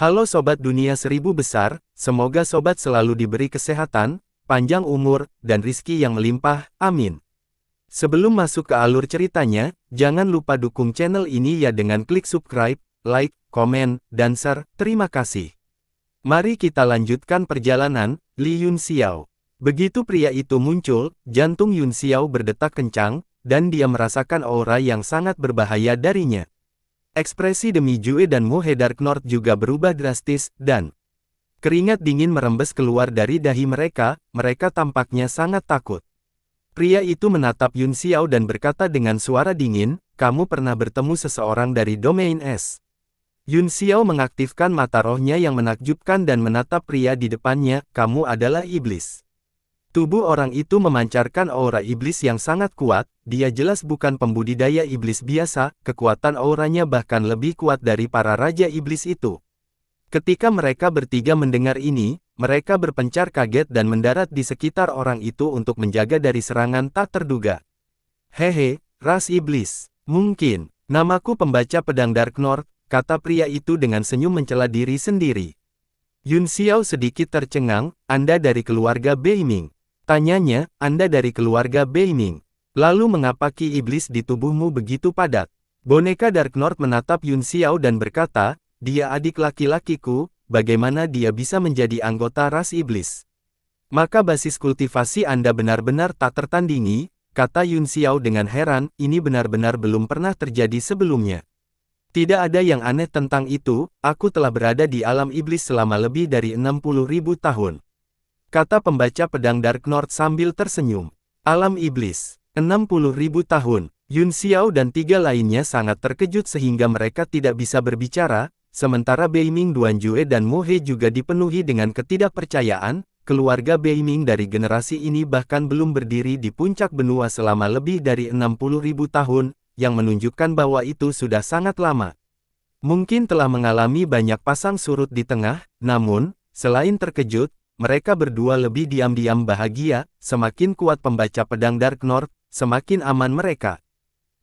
Halo Sobat Dunia Seribu Besar, semoga Sobat selalu diberi kesehatan, panjang umur, dan rizki yang melimpah, amin. Sebelum masuk ke alur ceritanya, jangan lupa dukung channel ini ya dengan klik subscribe, like, komen, dan share, terima kasih. Mari kita lanjutkan perjalanan, Li Yunxiao. Begitu pria itu muncul, jantung Yunxiao berdetak kencang, dan dia merasakan aura yang sangat berbahaya darinya. Ekspresi demi Jue dan Mohe Dark North juga berubah drastis, dan keringat dingin merembes keluar dari dahi mereka, mereka tampaknya sangat takut. Pria itu menatap Yunxiao dan berkata dengan suara dingin, "Kamu pernah bertemu seseorang dari domain es?" Yunxiao mengaktifkan mata rohnya yang menakjubkan dan menatap pria di depannya, "Kamu adalah iblis." Tubuh orang itu memancarkan aura iblis yang sangat kuat, dia jelas bukan pembudidaya iblis biasa, kekuatan auranya bahkan lebih kuat dari para raja iblis itu. Ketika mereka bertiga mendengar ini, mereka berpencar kaget dan mendarat di sekitar orang itu untuk menjaga dari serangan tak terduga. "Hehe, ras iblis, mungkin, namaku pembaca pedang Dark North," kata pria itu dengan senyum mencela diri sendiri. Yunxiao sedikit tercengang, "Anda dari keluarga Beiming?" Tanyanya, "Anda dari keluarga Beiming. Lalu mengapa ki iblis di tubuhmu begitu padat?" Boneka Dark North menatap Yunxiao dan berkata, "Dia adik laki-lakiku, bagaimana dia bisa menjadi anggota ras iblis?" "Maka basis kultivasi Anda benar-benar tak tertandingi," kata Yunxiao dengan heran, "ini benar-benar belum pernah terjadi sebelumnya. Tidak ada yang aneh tentang itu, aku telah berada di alam iblis selama lebih dari 60.000 tahun. Kata pembaca pedang Dark North sambil tersenyum. Alam iblis, 60.000 tahun. Yunxiao dan tiga lainnya sangat terkejut sehingga mereka tidak bisa berbicara, sementara Beiming Duanjue dan Mohe juga dipenuhi dengan ketidakpercayaan, keluarga Beiming dari generasi ini bahkan belum berdiri di puncak benua selama lebih dari 60.000 tahun, yang menunjukkan bahwa itu sudah sangat lama. Mungkin telah mengalami banyak pasang surut di tengah, namun, selain terkejut, mereka berdua lebih diam-diam bahagia, semakin kuat pembaca pedang Dark North, semakin aman mereka.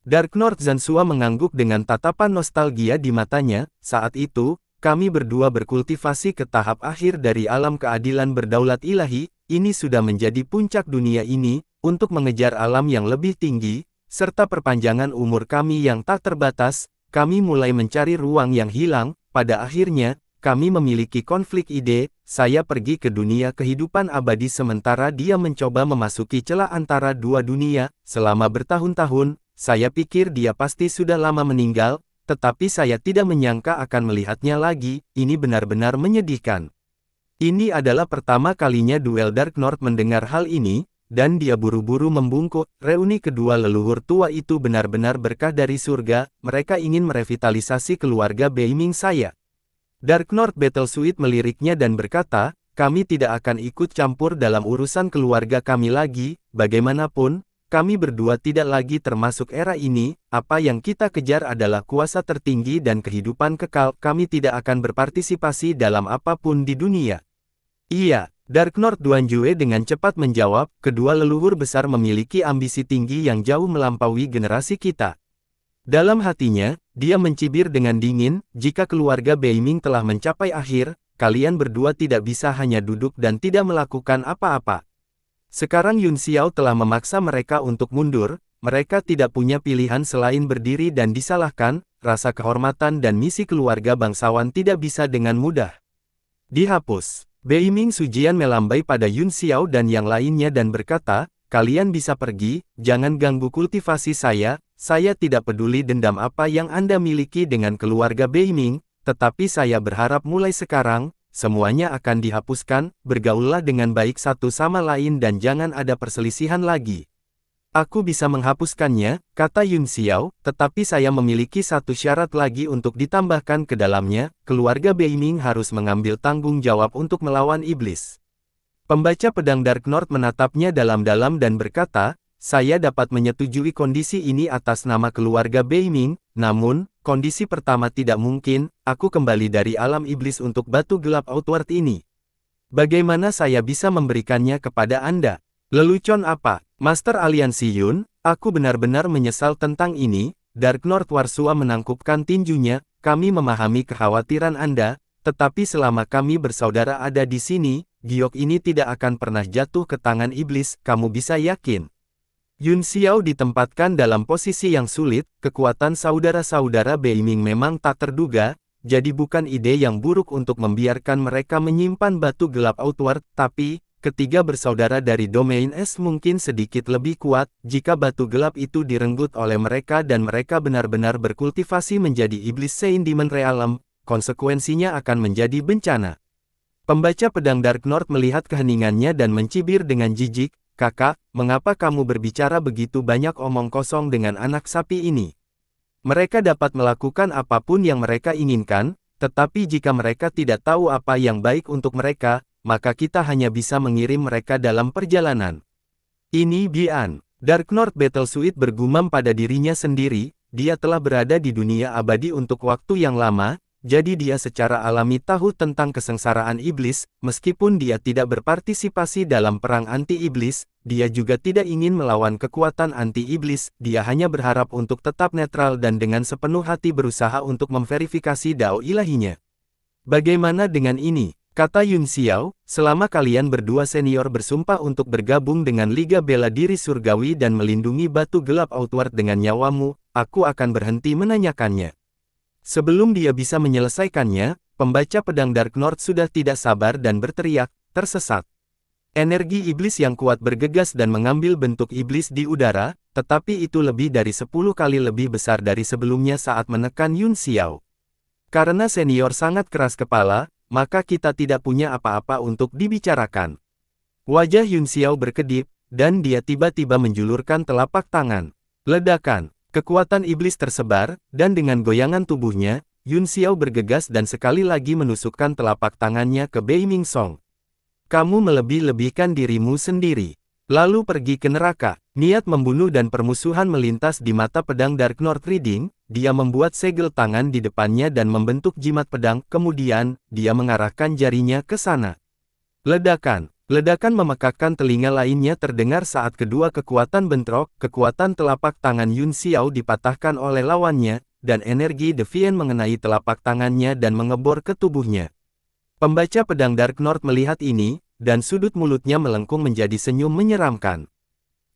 Dark North Zansua mengangguk dengan tatapan nostalgia di matanya, "Saat itu, kami berdua berkultivasi ke tahap akhir dari alam keadilan berdaulat ilahi, ini sudah menjadi puncak dunia ini, untuk mengejar alam yang lebih tinggi, serta perpanjangan umur kami yang tak terbatas, kami mulai mencari ruang yang hilang, pada akhirnya, kami memiliki konflik ide, saya pergi ke dunia kehidupan abadi sementara dia mencoba memasuki celah antara dua dunia, selama bertahun-tahun, saya pikir dia pasti sudah lama meninggal, tetapi saya tidak menyangka akan melihatnya lagi, ini benar-benar menyedihkan." Ini adalah pertama kalinya duel Dark North mendengar hal ini, dan dia buru-buru membungkuk, reuni kedua leluhur tua itu benar-benar berkah dari surga, mereka ingin merevitalisasi keluarga Beiming saya. Dark North Battle Suite meliriknya dan berkata, "Kami tidak akan ikut campur dalam urusan keluarga kami lagi, bagaimanapun, kami berdua tidak lagi termasuk era ini, apa yang kita kejar adalah kuasa tertinggi dan kehidupan kekal, kami tidak akan berpartisipasi dalam apapun di dunia." "Iya," Dark North Duanjue dengan cepat menjawab, "kedua leluhur besar memiliki ambisi tinggi yang jauh melampaui generasi kita." Dalam hatinya, dia mencibir dengan dingin, "Jika keluarga Beiming telah mencapai akhir, kalian berdua tidak bisa hanya duduk dan tidak melakukan apa-apa." Sekarang Yunxiao telah memaksa mereka untuk mundur, mereka tidak punya pilihan selain berdiri dan disalahkan, rasa kehormatan dan misi keluarga bangsawan tidak bisa dengan mudah dihapus. Beiming Sujian melambai pada Yunxiao dan yang lainnya dan berkata, "Kalian bisa pergi, jangan ganggu kultivasi saya tidak peduli dendam apa yang Anda miliki dengan keluarga Beiming, tetapi saya berharap mulai sekarang, semuanya akan dihapuskan, bergaullah dengan baik satu sama lain dan jangan ada perselisihan lagi." "Aku bisa menghapuskannya," kata Yunxiao, "tetapi saya memiliki satu syarat lagi untuk ditambahkan ke dalamnya, keluarga Beiming harus mengambil tanggung jawab untuk melawan iblis." Pembaca pedang Dark North menatapnya dalam-dalam dan berkata, "Saya dapat menyetujui kondisi ini atas nama keluarga Beiming, namun, kondisi pertama tidak mungkin, aku kembali dari alam iblis untuk batu gelap Outward ini. Bagaimana saya bisa memberikannya kepada Anda?" "Lelucon apa, Master Aliansi Yun, aku benar-benar menyesal tentang ini." Dark North Warsua menangkupkan tinjunya, "Kami memahami kekhawatiran Anda, tetapi selama kami bersaudara ada di sini, giok ini tidak akan pernah jatuh ke tangan iblis, kamu bisa yakin. Yun Xiao ditempatkan dalam posisi yang sulit, kekuatan saudara-saudara Beiming memang tak terduga, jadi bukan ide yang buruk untuk membiarkan mereka menyimpan batu gelap outward, tapi, ketiga bersaudara dari domain es mungkin sedikit lebih kuat, jika batu gelap itu direnggut oleh mereka dan mereka benar-benar berkultivasi menjadi iblis Saint Demon Realm, konsekuensinya akan menjadi bencana. Pembaca pedang Dark North melihat keheningannya dan mencibir dengan jijik, kakak, mengapa kamu berbicara begitu banyak omong kosong dengan anak sapi ini? Mereka dapat melakukan apapun yang mereka inginkan, tetapi jika mereka tidak tahu apa yang baik untuk mereka, maka kita hanya bisa mengirim mereka dalam perjalanan. Ini Bian. Dark North Battlesuit bergumam pada dirinya sendiri, dia telah berada di dunia abadi untuk waktu yang lama, jadi dia secara alami tahu tentang kesengsaraan iblis, meskipun dia tidak berpartisipasi dalam perang anti-iblis, dia juga tidak ingin melawan kekuatan anti-iblis, dia hanya berharap untuk tetap netral dan dengan sepenuh hati berusaha untuk memverifikasi dao ilahinya. Bagaimana dengan ini? Kata Yun Xiao, selama kalian berdua senior bersumpah untuk bergabung dengan Liga Bela Diri Surgawi dan melindungi batu gelap outward dengan nyawamu, aku akan berhenti menanyakannya. Sebelum dia bisa menyelesaikannya, pembaca pedang Dark North sudah tidak sabar dan berteriak, tersesat. Energi iblis yang kuat bergegas dan mengambil bentuk iblis di udara, tetapi itu lebih dari 10 kali lebih besar dari sebelumnya saat menekan Yun Xiao. Karena senior sangat keras kepala, maka kita tidak punya apa-apa untuk dibicarakan. Wajah Yun Xiao berkedip, dan dia tiba-tiba menjulurkan telapak tangan. Ledakan, kekuatan iblis tersebar, dan dengan goyangan tubuhnya, Yun Xiao bergegas dan sekali lagi menusukkan telapak tangannya ke Beiming Song. Kamu melebih-lebihkan dirimu sendiri. Lalu pergi ke neraka. Niat membunuh dan permusuhan melintas di mata pedang Dark North Reading, dia membuat segel tangan di depannya dan membentuk jimat pedang, kemudian, dia mengarahkan jarinya ke sana. Ledakan. Ledakan memekakkan telinga lainnya terdengar saat kedua kekuatan bentrok, kekuatan telapak tangan Yun Xiao dipatahkan oleh lawannya, dan energi Deviant mengenai telapak tangannya dan mengebor ke tubuhnya. Pembaca pedang Dark North melihat ini, dan sudut mulutnya melengkung menjadi senyum menyeramkan.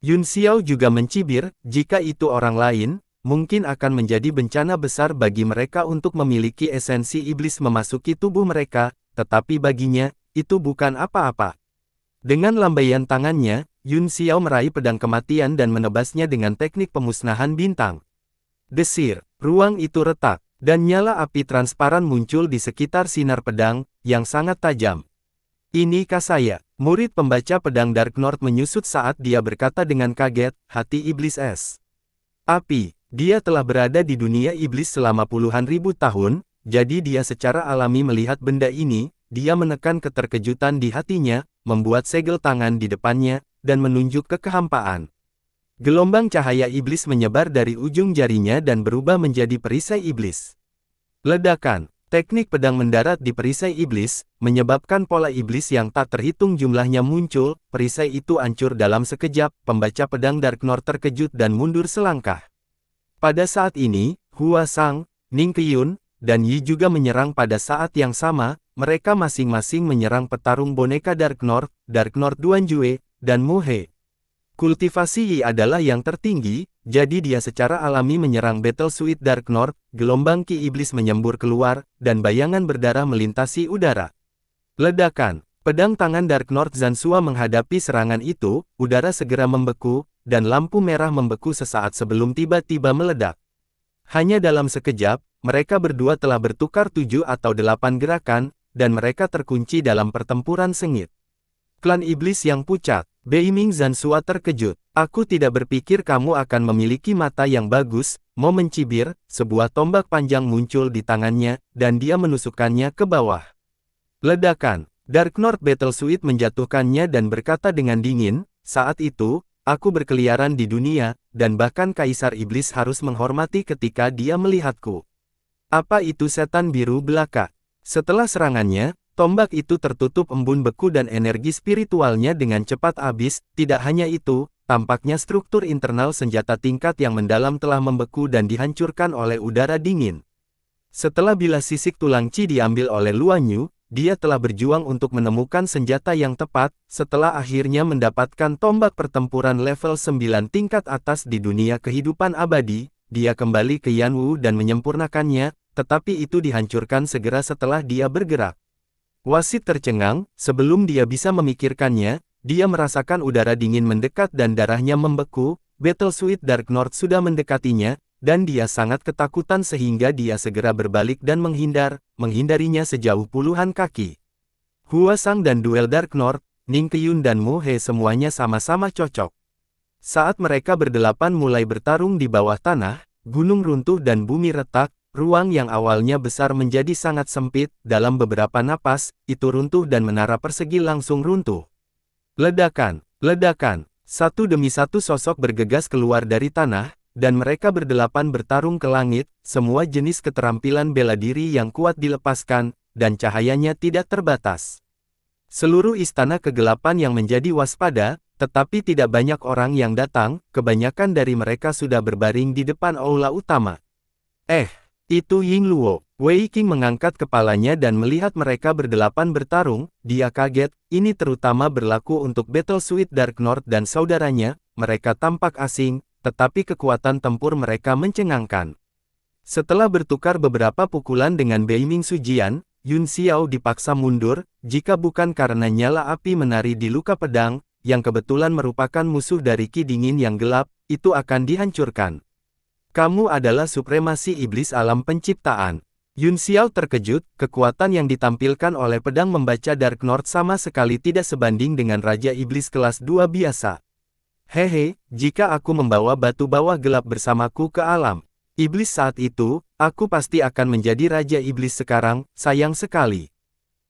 Yun Xiao juga mencibir, jika itu orang lain, mungkin akan menjadi bencana besar bagi mereka untuk memiliki esensi iblis memasuki tubuh mereka, tetapi baginya, itu bukan apa-apa. Dengan lambaian tangannya, Yun Xiao meraih pedang kematian dan menebasnya dengan teknik pemusnahan bintang. Desir, ruang itu retak, dan nyala api transparan muncul di sekitar sinar pedang, yang sangat tajam. Ini Kasaya, murid pembaca pedang Dark North menyusut saat dia berkata dengan kaget, hati iblis es. Api, dia telah berada di dunia iblis selama puluhan ribu tahun, jadi dia secara alami melihat benda ini, dia menekan keterkejutan di hatinya, membuat segel tangan di depannya, dan menunjuk ke kehampaan. Gelombang cahaya iblis menyebar dari ujung jarinya dan berubah menjadi perisai iblis. Ledakan. Teknik pedang mendarat di perisai iblis, menyebabkan pola iblis yang tak terhitung jumlahnya muncul, perisai itu hancur dalam sekejap, pembaca pedang Dark North terkejut dan mundur selangkah. Pada saat ini, Hua Sang, Ning Qiyun, dan Yi juga menyerang pada saat yang sama, mereka masing-masing menyerang petarung boneka Dark North Duanjue, dan Mu He. Kultivasi Yi adalah yang tertinggi, jadi dia secara alami menyerang Battlesuit Dark North, gelombang ki iblis menyembur keluar, dan bayangan berdarah melintasi udara. Ledakan, pedang tangan Dark North Zansua menghadapi serangan itu, udara segera membeku, dan lampu merah membeku sesaat sebelum tiba-tiba meledak. Hanya dalam sekejap, mereka berdua telah bertukar 7 atau 8 gerakan, dan mereka terkunci dalam pertempuran sengit. Klan iblis yang pucat. Beiming Zansua terkejut. Aku tidak berpikir kamu akan memiliki mata yang bagus, mau mencibir, sebuah tombak panjang muncul di tangannya, dan dia menusukkannya ke bawah. Ledakan. Dark North Battlesuit menjatuhkannya dan berkata dengan dingin, saat itu, aku berkeliaran di dunia, dan bahkan Kaisar Iblis harus menghormati ketika dia melihatku. Apa itu setan biru belaka? Setelah serangannya, tombak itu tertutup embun beku dan energi spiritualnya dengan cepat habis. Tidak hanya itu, tampaknya struktur internal senjata tingkat yang mendalam telah membeku dan dihancurkan oleh udara dingin. Setelah bilah sisik tulang Qi diambil oleh Luan Yu, dia telah berjuang untuk menemukan senjata yang tepat, setelah akhirnya mendapatkan tombak pertempuran level 9 tingkat atas di dunia kehidupan abadi, dia kembali ke Yanwu dan menyempurnakannya, tetapi itu dihancurkan segera setelah dia bergerak. Wasit tercengang, sebelum dia bisa memikirkannya, dia merasakan udara dingin mendekat dan darahnya membeku, Battle Suit Dark North sudah mendekatinya, dan dia sangat ketakutan sehingga dia segera berbalik dan menghindarinya sejauh puluhan kaki. Hua Sang dan duel Dark North, Ning Qiyun dan Mo He semuanya sama-sama cocok. Saat mereka berdelapan mulai bertarung di bawah tanah, gunung runtuh dan bumi retak, ruang yang awalnya besar menjadi sangat sempit, dalam beberapa napas, itu runtuh dan menara persegi langsung runtuh. Ledakan, ledakan, satu demi satu sosok bergegas keluar dari tanah, dan mereka berdelapan bertarung ke langit, semua jenis keterampilan bela diri yang kuat dilepaskan, dan cahayanya tidak terbatas. Seluruh istana kegelapan yang menjadi waspada, tetapi tidak banyak orang yang datang, kebanyakan dari mereka sudah berbaring di depan aula utama. Itu Ying Luo. Wei Qing mengangkat kepalanya dan melihat mereka berdelapan bertarung, dia kaget, ini terutama berlaku untuk Battle Suit Dark North dan saudaranya, mereka tampak asing, tetapi kekuatan tempur mereka mencengangkan. Setelah bertukar beberapa pukulan dengan Beiming Sujian, Yun Xiao dipaksa mundur, jika bukan karena nyala api menari di luka pedang, yang kebetulan merupakan musuh dari Ki Dingin yang gelap, itu akan dihancurkan. Kamu adalah supremasi iblis alam penciptaan. Yun Xiao terkejut, kekuatan yang ditampilkan oleh pedang membaca Dark North sama sekali tidak sebanding dengan Raja Iblis kelas 2 biasa. Hehe, jika aku membawa batu bawah gelap bersamaku ke alam iblis saat itu, aku pasti akan menjadi Raja Iblis sekarang, sayang sekali.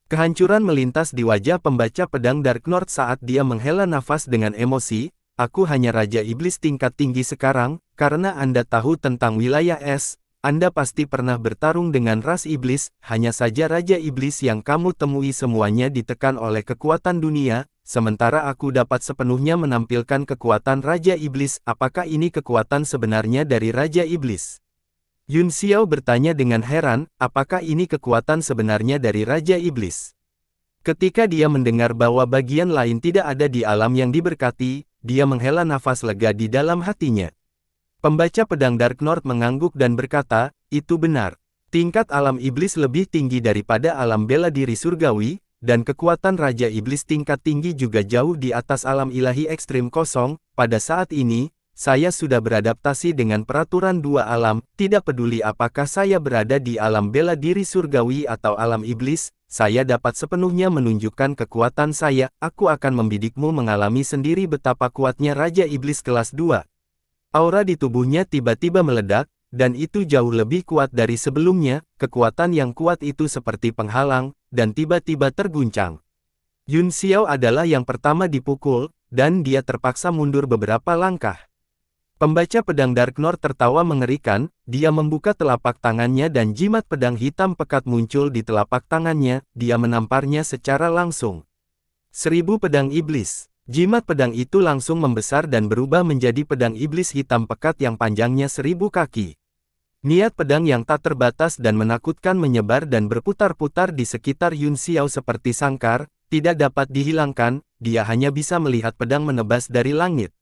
Kehancuran melintas di wajah pembaca pedang Dark North saat dia menghela nafas dengan emosi, aku hanya Raja Iblis tingkat tinggi sekarang, karena Anda tahu tentang wilayah es, Anda pasti pernah bertarung dengan ras iblis, hanya saja Raja Iblis yang kamu temui semuanya ditekan oleh kekuatan dunia, sementara aku dapat sepenuhnya menampilkan kekuatan Raja Iblis, apakah ini kekuatan sebenarnya dari Raja Iblis? Yun Xiao bertanya dengan heran, apakah ini kekuatan sebenarnya dari Raja Iblis? Ketika dia mendengar bahwa bagian lain tidak ada di alam yang diberkati, dia menghela nafas lega di dalam hatinya. Pembaca pedang Dark North mengangguk dan berkata, itu benar. Tingkat alam iblis lebih tinggi daripada alam bela diri surgawi, dan kekuatan Raja Iblis tingkat tinggi juga jauh di atas alam ilahi ekstrim kosong. Pada saat ini, saya sudah beradaptasi dengan peraturan dua alam, tidak peduli apakah saya berada di alam bela diri surgawi atau alam iblis, saya dapat sepenuhnya menunjukkan kekuatan saya, aku akan membidikmu mengalami sendiri betapa kuatnya Raja Iblis kelas 2. Aura di tubuhnya tiba-tiba meledak, dan itu jauh lebih kuat dari sebelumnya, kekuatan yang kuat itu seperti penghalang, dan tiba-tiba terguncang. Yun Xiao adalah yang pertama dipukul, dan dia terpaksa mundur beberapa langkah. Pembaca pedang Dark North tertawa mengerikan, dia membuka telapak tangannya dan jimat pedang hitam pekat muncul di telapak tangannya, dia menamparnya secara langsung. 1000 pedang iblis. Jimat pedang itu langsung membesar dan berubah menjadi pedang iblis hitam pekat yang panjangnya 1000 kaki. Niat pedang yang tak terbatas dan menakutkan menyebar dan berputar-putar di sekitar Yun Xiao seperti sangkar, tidak dapat dihilangkan, dia hanya bisa melihat pedang menebas dari langit.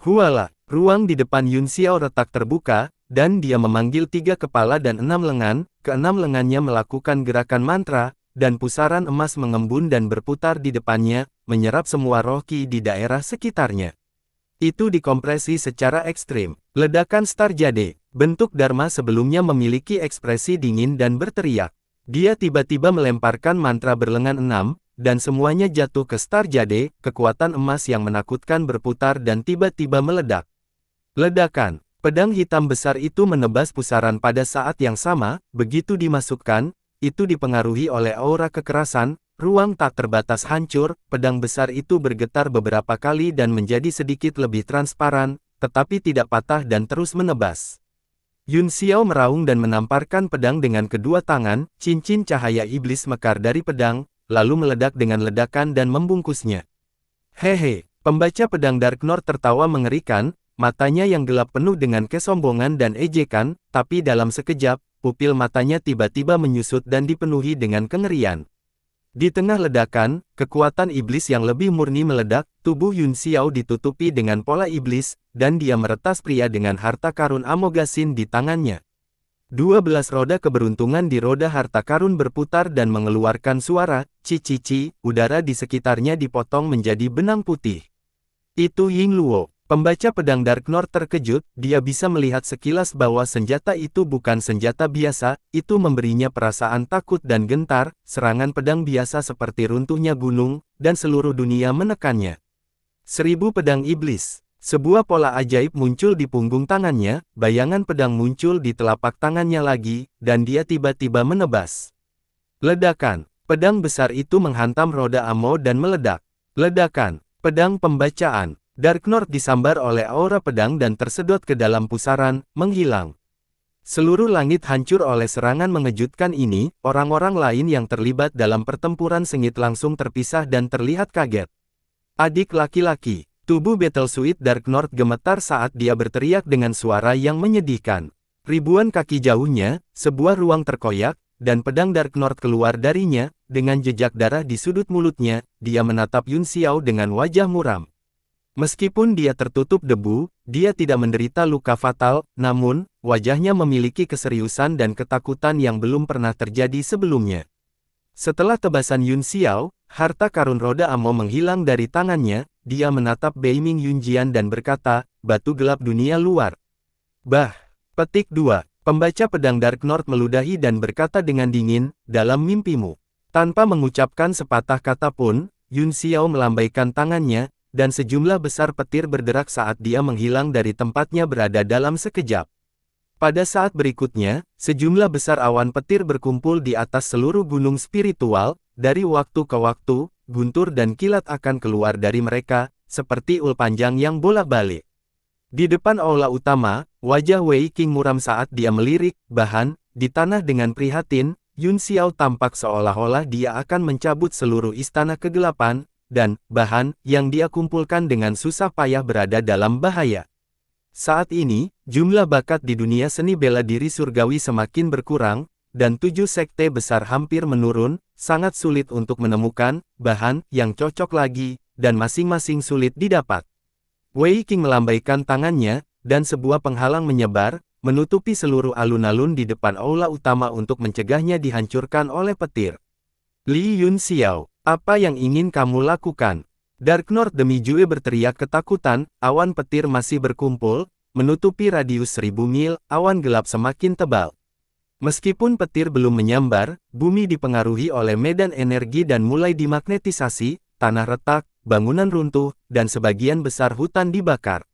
Huala, ruang di depan Yun Xiao retak terbuka, dan dia memanggil 3 kepala dan 6 lengan, keenam lengannya melakukan gerakan mantra, dan pusaran emas mengembun dan berputar di depannya, menyerap semua roh Qi di daerah sekitarnya. Itu dikompresi secara ekstrim. Ledakan Star Jade. Bentuk Dharma sebelumnya memiliki ekspresi dingin dan berteriak. Dia tiba-tiba melemparkan mantra berlengan 6, dan semuanya jatuh ke Star Jade, kekuatan emas yang menakutkan berputar dan tiba-tiba meledak. Ledakan. Pedang hitam besar itu menebas pusaran pada saat yang sama, begitu dimasukkan, itu dipengaruhi oleh aura kekerasan, ruang tak terbatas hancur, pedang besar itu bergetar beberapa kali dan menjadi sedikit lebih transparan, tetapi tidak patah dan terus menebas. Yun Xiao meraung dan menamparkan pedang dengan kedua tangan, cincin cahaya iblis mekar dari pedang, lalu meledak dengan ledakan dan membungkusnya. Hehe, pembaca pedang Dark North tertawa mengerikan, matanya yang gelap penuh dengan kesombongan dan ejekan, tapi dalam sekejap, pupil matanya tiba-tiba menyusut dan dipenuhi dengan kengerian. Di tengah ledakan, kekuatan iblis yang lebih murni meledak, tubuh Yun Xiao ditutupi dengan pola iblis, dan dia meretas pria dengan harta karun Amogasin di tangannya. 12 roda keberuntungan di roda harta karun berputar dan mengeluarkan suara, ci-ci-ci, udara di sekitarnya dipotong menjadi benang putih. Itu Ying Luo. Pembaca pedang Dark North terkejut, dia bisa melihat sekilas bahwa senjata itu bukan senjata biasa, itu memberinya perasaan takut dan gentar, serangan pedang biasa seperti runtuhnya gunung, dan seluruh dunia menekannya. 1000 pedang iblis. Sebuah pola ajaib muncul di punggung tangannya, bayangan pedang muncul di telapak tangannya lagi, dan dia tiba-tiba menebas. Ledakan. Pedang besar itu menghantam roda Amo dan meledak. Ledakan. Pedang pembacaan. Dark North disambar oleh aura pedang dan tersedot ke dalam pusaran, menghilang. Seluruh langit hancur oleh serangan mengejutkan ini, orang-orang lain yang terlibat dalam pertempuran sengit langsung terpisah dan terlihat kaget. Adik laki-laki, tubuh Battlesuit Dark North gemetar saat dia berteriak dengan suara yang menyedihkan. Ribuan kaki jauhnya, sebuah ruang terkoyak, dan pedang Dark North keluar darinya, dengan jejak darah di sudut mulutnya, dia menatap Yun Xiao dengan wajah muram. Meskipun dia tertutup debu, dia tidak menderita luka fatal, namun, wajahnya memiliki keseriusan dan ketakutan yang belum pernah terjadi sebelumnya. Setelah tebasan Yun Xiao, harta karun roda Amo menghilang dari tangannya, dia menatap Beiming Yunjian dan berkata, batu gelap dunia luar. Bah! Petik 2. Pembaca pedang Dark North meludahi dan berkata dengan dingin, dalam mimpimu. Tanpa mengucapkan sepatah kata pun, Yun Xiao melambaikan tangannya, dan sejumlah besar petir berderak saat dia menghilang dari tempatnya berada dalam sekejap. Pada saat berikutnya, sejumlah besar awan petir berkumpul di atas seluruh gunung spiritual, dari waktu ke waktu, guntur dan kilat akan keluar dari mereka, seperti ul panjang yang bolak-balik. Di depan aula utama, wajah Wei Qing muram saat dia melirik, bahan, di tanah dengan prihatin, Yun Xiao tampak seolah-olah dia akan mencabut seluruh istana kegelapan, dan, bahan, yang dia kumpulkan dengan susah payah berada dalam bahaya. Saat ini, jumlah bakat di dunia seni bela diri surgawi semakin berkurang, dan 7 sekte besar hampir menurun, sangat sulit untuk menemukan, bahan, yang cocok lagi, dan masing-masing sulit didapat. Wei Qing melambaikan tangannya, dan sebuah penghalang menyebar, menutupi seluruh alun-alun di depan aula utama untuk mencegahnya dihancurkan oleh petir. Li Yun Xiao. Apa yang ingin kamu lakukan? Dark North demi Jue berteriak ketakutan, awan petir masih berkumpul, menutupi radius 1000 mil, awan gelap semakin tebal. Meskipun petir belum menyambar, bumi dipengaruhi oleh medan energi dan mulai dimagnetisasi, tanah retak, bangunan runtuh, dan sebagian besar hutan dibakar.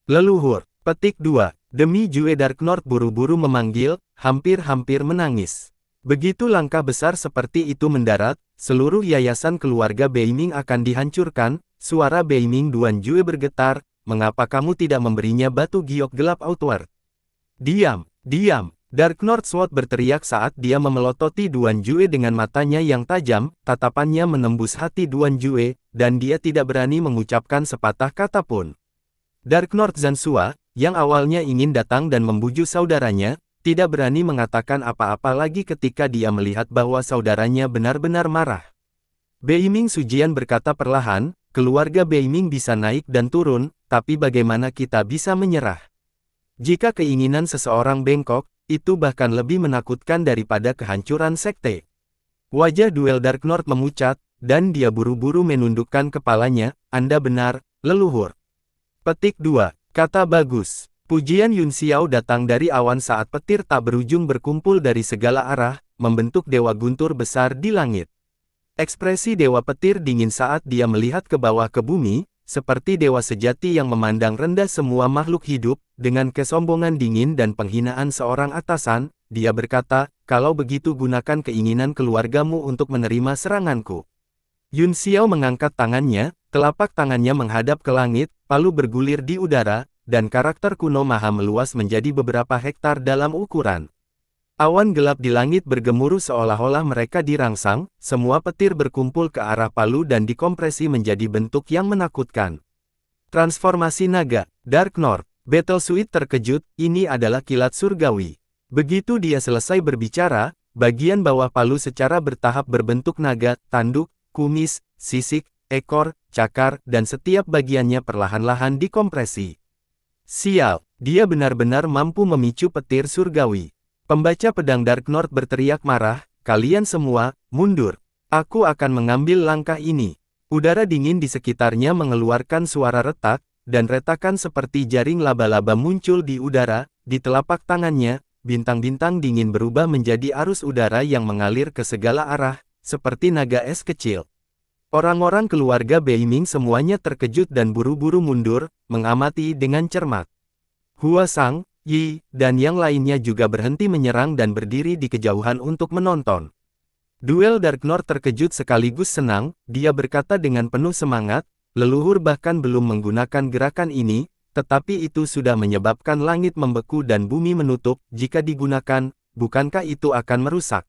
Leluhur, petik 2, demi Jue Dark North buru-buru memanggil, hampir-hampir menangis. Begitu langkah besar seperti itu mendarat, seluruh yayasan keluarga Beiming akan dihancurkan, suara Beiming Duan Jue bergetar, mengapa kamu tidak memberinya batu giok gelap outward? Diam, diam, Dark North Sword berteriak saat dia memelototi Duan Jue dengan matanya yang tajam, tatapannya menembus hati Duan Jue, dan dia tidak berani mengucapkan sepatah kata pun. Dark North Zansua, yang awalnya ingin datang dan membujuk saudaranya, tidak berani mengatakan apa-apa lagi ketika dia melihat bahwa saudaranya benar-benar marah. Beiming Sujian berkata perlahan, keluarga Beiming bisa naik dan turun, tapi bagaimana kita bisa menyerah? Jika keinginan seseorang bengkok, itu bahkan lebih menakutkan daripada kehancuran sekte. Wajah Duel Dark North memucat, dan dia buru-buru menundukkan kepalanya, Anda benar, leluhur. Petik 2, kata bagus. Pujian Yun Xiao datang dari awan saat petir tak berujung berkumpul dari segala arah, membentuk dewa guntur besar di langit. Ekspresi dewa petir dingin saat dia melihat ke bawah ke bumi, seperti dewa sejati yang memandang rendah semua makhluk hidup, dengan kesombongan dingin dan penghinaan seorang atasan, dia berkata, kalau begitu gunakan keinginan keluargamu untuk menerima seranganku. Yun Xiao mengangkat tangannya, telapak tangannya menghadap ke langit, palu bergulir di udara, dan karakter kuno maha meluas menjadi beberapa hektar dalam ukuran. Awan gelap di langit bergemuruh seolah-olah mereka dirangsang, semua petir berkumpul ke arah palu dan dikompresi menjadi bentuk yang menakutkan. Transformasi naga, Dark North, Battlesuit terkejut, ini adalah kilat surgawi. Begitu dia selesai berbicara, bagian bawah palu secara bertahap berbentuk naga, tanduk, kumis, sisik, ekor, cakar, dan setiap bagiannya perlahan-lahan dikompresi. Sial, dia benar-benar mampu memicu petir surgawi. Pembaca pedang Dark North berteriak marah, kalian semua, mundur. Aku akan mengambil langkah ini. Udara dingin di sekitarnya mengeluarkan suara retak, dan retakan seperti jaring laba-laba muncul di udara, di telapak tangannya. Bintang-bintang dingin berubah menjadi arus udara yang mengalir ke segala arah, seperti naga es kecil. Orang-orang keluarga Beiming semuanya terkejut dan buru-buru mundur, mengamati dengan cermat. Hua Sang, Yi, dan yang lainnya juga berhenti menyerang dan berdiri di kejauhan untuk menonton. Duel Dark North terkejut sekaligus senang, dia berkata dengan penuh semangat, leluhur bahkan belum menggunakan gerakan ini, tetapi itu sudah menyebabkan langit membeku dan bumi menutup, jika digunakan, bukankah itu akan merusak?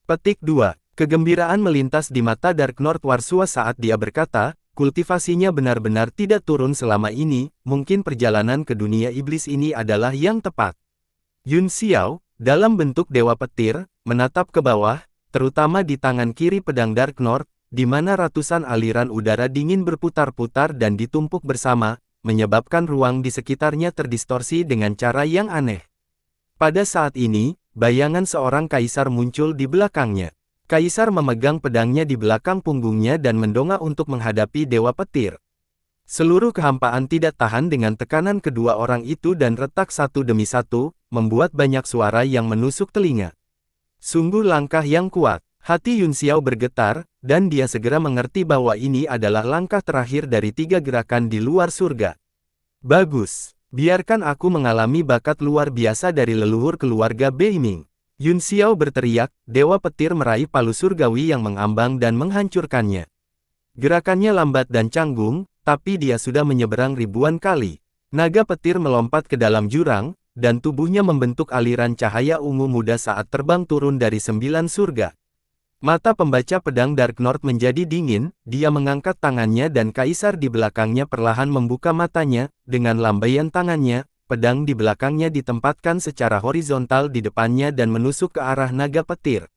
Petik 2. Kegembiraan melintas di mata Dark North Warsua saat dia berkata, kultivasinya benar-benar tidak turun selama ini, mungkin perjalanan ke dunia iblis ini adalah yang tepat. Yun Xiao, dalam bentuk dewa petir, menatap ke bawah, terutama di tangan kiri pedang Dark North, di mana ratusan aliran udara dingin berputar-putar dan ditumpuk bersama, menyebabkan ruang di sekitarnya terdistorsi dengan cara yang aneh. Pada saat ini, bayangan seorang kaisar muncul di belakangnya. Kaisar memegang pedangnya di belakang punggungnya dan mendongak untuk menghadapi dewa petir. Seluruh kehampaan tidak tahan dengan tekanan kedua orang itu dan retak satu demi satu, membuat banyak suara yang menusuk telinga. Sungguh langkah yang kuat. Hati Yun Xiao bergetar, dan dia segera mengerti bahwa ini adalah langkah terakhir dari 3 gerakan di luar surga. Bagus, biarkan aku mengalami bakat luar biasa dari leluhur keluarga Beiming. Yun Xiao berteriak, dewa petir meraih palu surgawi yang mengambang dan menghancurkannya. Gerakannya lambat dan canggung, tapi dia sudah menyeberang ribuan kali. Naga petir melompat ke dalam jurang, dan tubuhnya membentuk aliran cahaya ungu muda saat terbang turun dari 9 surga. Mata pembaca pedang Dark North menjadi dingin, dia mengangkat tangannya dan kaisar di belakangnya perlahan membuka matanya, dengan lambaian tangannya, pedang di belakangnya ditempatkan secara horizontal di depannya dan menusuk ke arah naga petir.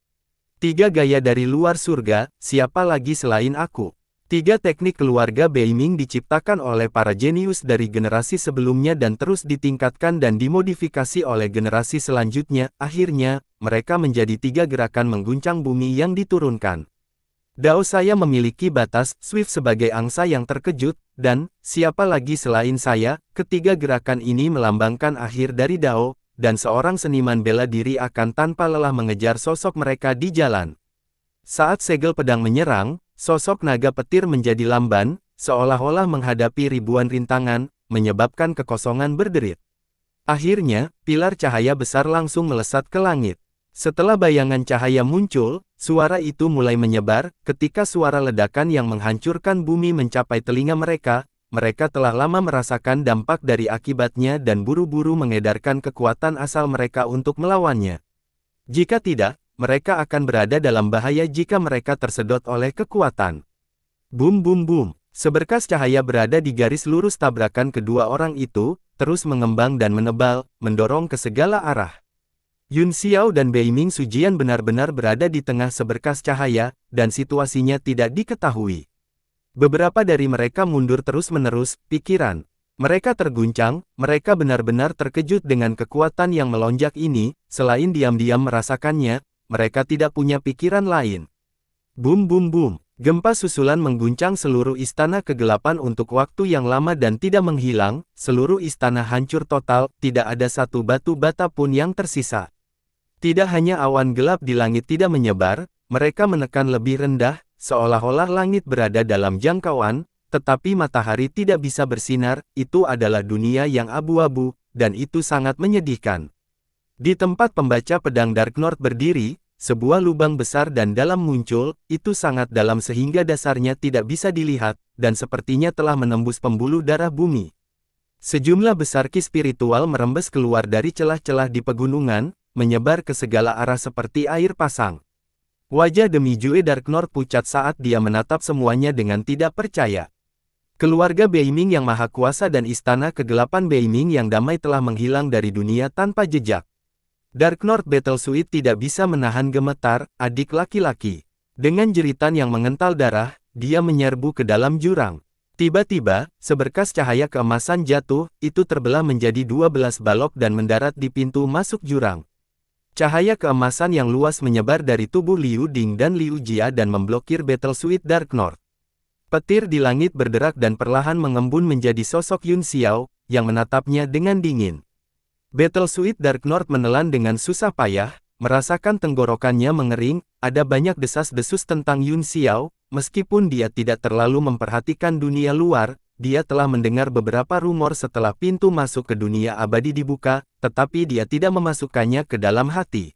3 gaya dari luar surga, siapa lagi selain aku? 3 teknik keluarga Beiming diciptakan oleh para jenius dari generasi sebelumnya dan terus ditingkatkan dan dimodifikasi oleh generasi selanjutnya, akhirnya, mereka menjadi 3 gerakan mengguncang bumi yang diturunkan. Dao saya memiliki batas, Swift sebagai angsa yang terkejut, dan, siapa lagi selain saya, ketiga gerakan ini melambangkan akhir dari Dao, dan seorang seniman bela diri akan tanpa lelah mengejar sosok mereka di jalan. Saat segel pedang menyerang, sosok naga petir menjadi lamban, seolah-olah menghadapi ribuan rintangan, menyebabkan kekosongan berderit. Akhirnya, pilar cahaya besar langsung melesat ke langit. Setelah bayangan cahaya muncul, suara itu mulai menyebar, ketika suara ledakan yang menghancurkan bumi mencapai telinga mereka, mereka telah lama merasakan dampak dari akibatnya dan buru-buru mengedarkan kekuatan asal mereka untuk melawannya. Jika tidak, mereka akan berada dalam bahaya jika mereka tersedot oleh kekuatan. Boom boom boom, seberkas cahaya berada di garis lurus tabrakan kedua orang itu, terus mengembang dan menebal, mendorong ke segala arah. Yun Xiao dan Beiming Sujian benar-benar berada di tengah seberkas cahaya, dan situasinya tidak diketahui. Beberapa dari mereka mundur terus-menerus, pikiran mereka terguncang, mereka benar-benar terkejut dengan kekuatan yang melonjak ini, selain diam-diam merasakannya, mereka tidak punya pikiran lain. Boom boom boom, gempa susulan mengguncang seluruh istana kegelapan untuk waktu yang lama dan tidak menghilang, seluruh istana hancur total, tidak ada satu batu bata pun yang tersisa. Tidak hanya awan gelap di langit tidak menyebar, mereka menekan lebih rendah, seolah-olah langit berada dalam jangkauan, tetapi matahari tidak bisa bersinar, itu adalah dunia yang abu-abu, dan itu sangat menyedihkan. Di tempat pembaca pedang Dark North berdiri, sebuah lubang besar dan dalam muncul, itu sangat dalam sehingga dasarnya tidak bisa dilihat, dan sepertinya telah menembus pembuluh darah bumi. Sejumlah besar ki spiritual merembes keluar dari celah-celah di pegunungan, menyebar ke segala arah seperti air pasang. Wajah demi Jue Dark North pucat saat dia menatap semuanya dengan tidak percaya. Keluarga Beiming yang maha kuasa dan istana kegelapan Beiming yang damai telah menghilang dari dunia tanpa jejak. Dark North Battlesuit tidak bisa menahan gemetar, adik laki-laki. Dengan jeritan yang mengental darah, dia menyerbu ke dalam jurang. Tiba-tiba, seberkas cahaya keemasan jatuh, itu terbelah menjadi 12 balok dan mendarat di pintu masuk jurang. Cahaya keemasan yang luas menyebar dari tubuh Liu Ding dan Liu Jia dan memblokir Battlesuit Dark North. Petir di langit berderak dan perlahan mengembun menjadi sosok Yun Xiao, yang menatapnya dengan dingin. Battlesuit Dark North menelan dengan susah payah, merasakan tenggorokannya mengering, ada banyak desas-desus tentang Yun Xiao. Meskipun dia tidak terlalu memperhatikan dunia luar, dia telah mendengar beberapa rumor setelah pintu masuk ke dunia abadi dibuka, tetapi dia tidak memasukkannya ke dalam hati.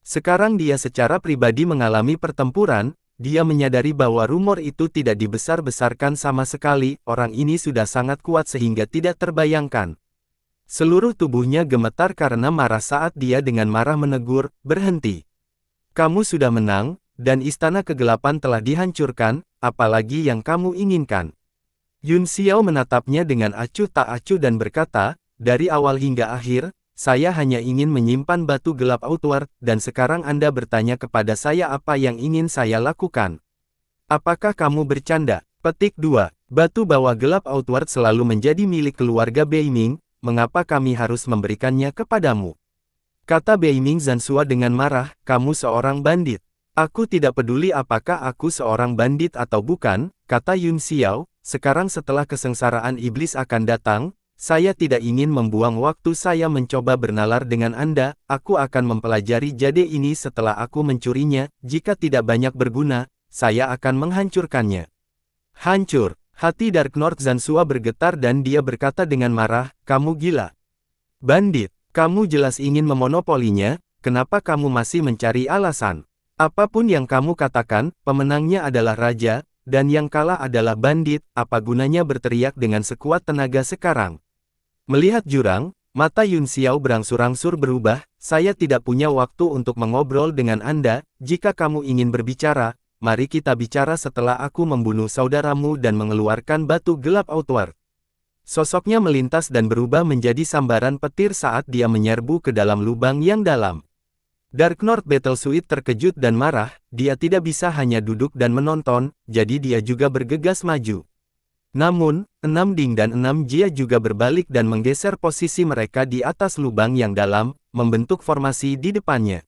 Sekarang dia secara pribadi mengalami pertempuran, dia menyadari bahwa rumor itu tidak dibesar-besarkan sama sekali, orang ini sudah sangat kuat sehingga tidak terbayangkan. Seluruh tubuhnya gemetar karena marah saat dia dengan marah menegur, "Berhenti. Kamu sudah menang, dan istana kegelapan telah dihancurkan, apalagi yang kamu inginkan?" Yun Xiao menatapnya dengan acuh tak acuh dan berkata, "Dari awal hingga akhir, saya hanya ingin menyimpan batu gelap outward, dan sekarang Anda bertanya kepada saya apa yang ingin saya lakukan. Apakah kamu bercanda?" Petik 2. Batu bawah gelap outward selalu menjadi milik keluarga Beiming, mengapa kami harus memberikannya kepadamu? Kata Beiming Zansua dengan marah, "Kamu seorang bandit." "Aku tidak peduli apakah aku seorang bandit atau bukan," kata Yun Xiao, "sekarang setelah kesengsaraan iblis akan datang, saya tidak ingin membuang waktu saya mencoba bernalar dengan Anda, aku akan mempelajari jade ini setelah aku mencurinya, jika tidak banyak berguna, saya akan menghancurkannya." Hancur. Hati Dark North Zansua bergetar dan dia berkata dengan marah, "Kamu gila. Bandit, kamu jelas ingin memonopolinya, kenapa kamu masih mencari alasan? Apapun yang kamu katakan, pemenangnya adalah raja, dan yang kalah adalah bandit, apa gunanya berteriak dengan sekuat tenaga sekarang?" Melihat jurang, mata Yun Xiao berangsur-angsur berubah, "Saya tidak punya waktu untuk mengobrol dengan Anda, jika kamu ingin berbicara, mari kita bicara setelah aku membunuh saudaramu dan mengeluarkan batu gelap outward." Sosoknya melintas dan berubah menjadi sambaran petir saat dia menyerbu ke dalam lubang yang dalam. Dark North Battlesuit terkejut dan marah, dia tidak bisa hanya duduk dan menonton, jadi dia juga bergegas maju. Namun, 6 Ding dan 6 Jia juga berbalik dan menggeser posisi mereka di atas lubang yang dalam, membentuk formasi di depannya.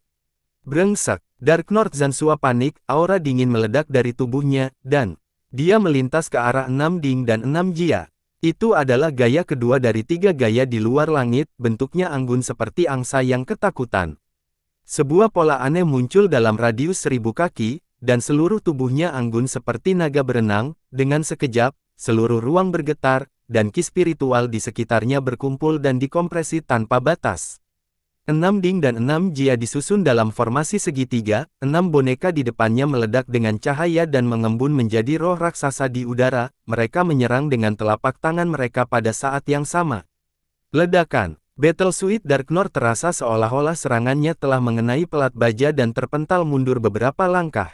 Brengsek, Dark North Zansua panik, aura dingin meledak dari tubuhnya, dan dia melintas ke arah 6 Ding dan 6 Jia. Itu adalah gaya kedua dari 3 gaya di luar langit, bentuknya anggun seperti angsa yang ketakutan. Sebuah pola aneh muncul dalam radius 1000 kaki, dan seluruh tubuhnya anggun seperti naga berenang, dengan sekejap, seluruh ruang bergetar, dan ki spiritual di sekitarnya berkumpul dan dikompresi tanpa batas. 6 Ding dan 6 Jia disusun dalam formasi segitiga, 6 boneka di depannya meledak dengan cahaya dan mengembun menjadi roh raksasa di udara, mereka menyerang dengan telapak tangan mereka pada saat yang sama. Ledakan. Battlesuit Dark North terasa seolah-olah serangannya telah mengenai pelat baja dan terpental mundur beberapa langkah.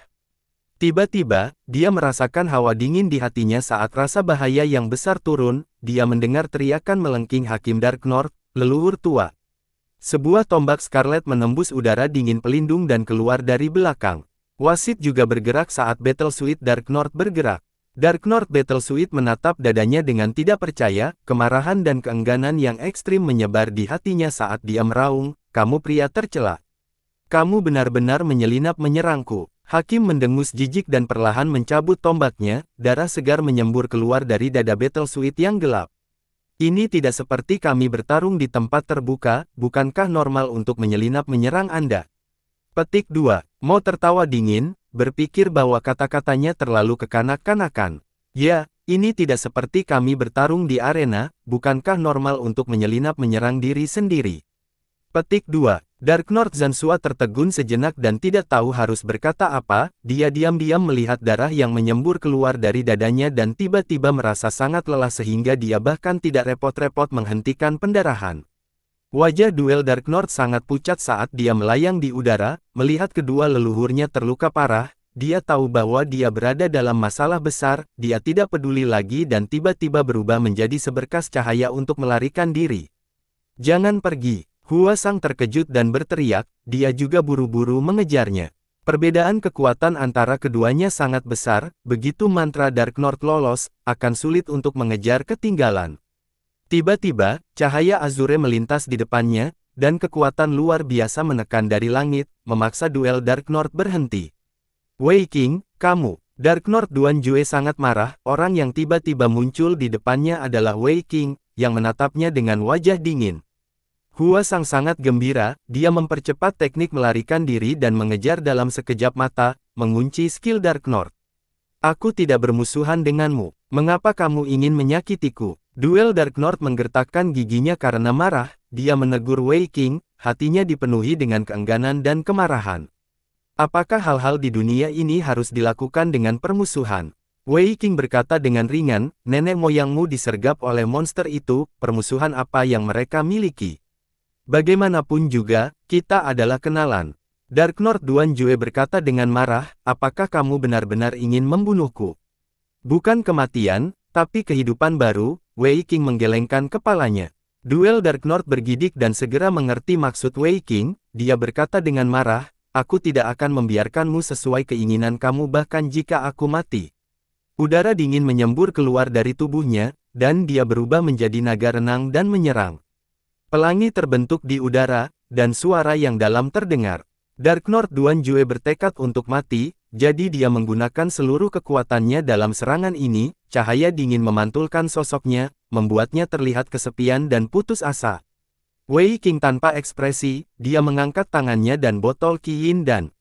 Tiba-tiba, dia merasakan hawa dingin di hatinya saat rasa bahaya yang besar turun, dia mendengar teriakan melengking Hakim Dark North, leluhur tua. Sebuah tombak scarlet menembus udara dingin pelindung dan keluar dari belakang. Wasit juga bergerak saat Battlesuit Dark North bergerak. Dark North Battlesuit menatap dadanya dengan tidak percaya, kemarahan dan keengganan yang ekstrim menyebar di hatinya saat dia meraung, "Kamu pria tercela. Kamu benar-benar menyelinap menyerangku." Hakim mendengus jijik dan perlahan mencabut tombaknya, darah segar menyembur keluar dari dada Battlesuit yang gelap. "Ini tidak seperti kami bertarung di tempat terbuka, bukankah normal untuk menyelinap menyerang Anda?" Petik 2. Mo tertawa dingin, berpikir bahwa kata-katanya terlalu kekanak-kanakan. "Ya, ini tidak seperti kami bertarung di arena, bukankah normal untuk menyelinap menyerang diri sendiri?" Petik 2. Dark North Zansua tertegun sejenak dan tidak tahu harus berkata apa, dia diam-diam melihat darah yang menyembur keluar dari dadanya dan tiba-tiba merasa sangat lelah sehingga dia bahkan tidak repot-repot menghentikan pendarahan. Wajah duel Dark North sangat pucat saat dia melayang di udara, melihat kedua leluhurnya terluka parah, dia tahu bahwa dia berada dalam masalah besar, dia tidak peduli lagi dan tiba-tiba berubah menjadi seberkas cahaya untuk melarikan diri. "Jangan pergi, Hua Sang terkejut dan berteriak, dia juga buru-buru mengejarnya. Perbedaan kekuatan antara keduanya sangat besar, begitu mantra Dark North lolos, akan sulit untuk mengejar ketinggalan. Tiba-tiba, cahaya azure melintas di depannya, dan kekuatan luar biasa menekan dari langit, memaksa duel Dark North berhenti. Wei Qing, kamu! Dark North Duan Jue sangat marah, orang yang tiba-tiba muncul di depannya adalah Wei Qing, yang menatapnya dengan wajah dingin. Hua Sang sangat gembira, dia mempercepat teknik melarikan diri dan mengejar dalam sekejap mata, mengunci skill Dark North. Aku tidak bermusuhan denganmu, mengapa kamu ingin menyakitiku? Duel Dark North menggertakkan giginya karena marah, dia menegur Wei Qing, hatinya dipenuhi dengan keengganan dan kemarahan. Apakah hal-hal di dunia ini harus dilakukan dengan permusuhan? Wei Qing berkata dengan ringan, nenek moyangmu disergap oleh monster itu, permusuhan apa yang mereka miliki? Bagaimanapun juga, kita adalah kenalan. Dark North Duan Jue berkata dengan marah, apakah kamu benar-benar ingin membunuhku? Bukan kematian, tapi kehidupan baru. Wei Qing menggelengkan kepalanya. Duel Dark North bergidik dan segera mengerti maksud Wei Qing, dia berkata dengan marah, aku tidak akan membiarkanmu sesuai keinginan kamu bahkan jika aku mati. Udara dingin menyembur keluar dari tubuhnya, dan dia berubah menjadi naga renang dan menyerang. Pelangi terbentuk di udara, dan suara yang dalam terdengar. Dark North Duan Jue bertekad untuk mati, jadi dia menggunakan seluruh kekuatannya dalam serangan ini, cahaya dingin memantulkan sosoknya, membuatnya terlihat kesepian dan putus asa. Wei Qing tanpa ekspresi, dia mengangkat tangannya dan botol Qi Yin Dan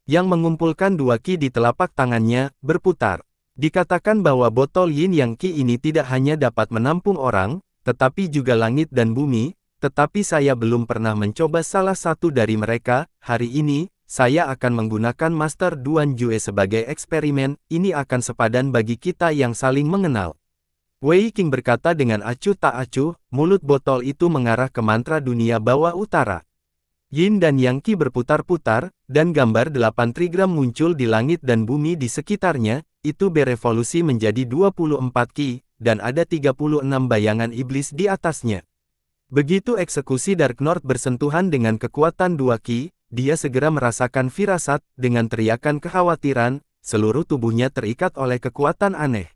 yang mengumpulkan dua Qi di telapak tangannya, berputar. Dikatakan bahwa botol Yin yang Qi ini tidak hanya dapat menampung orang, tetapi juga langit dan bumi. Tetapi saya belum pernah mencoba salah satu dari mereka. Hari ini, saya akan menggunakan Master Duan Jue sebagai eksperimen, ini akan sepadan bagi kita yang saling mengenal. Wei Qing berkata dengan acuh tak acuh, mulut botol itu mengarah ke mantra dunia bawah utara. Yin dan Yang Qi berputar-putar, dan gambar 8 trigram muncul di langit dan bumi di sekitarnya, itu berevolusi menjadi 24 Qi, dan ada 36 bayangan iblis di atasnya. Begitu eksekusi Dark North bersentuhan dengan kekuatan dua Qi, dia segera merasakan firasat, dengan teriakan kekhawatiran, seluruh tubuhnya terikat oleh kekuatan aneh.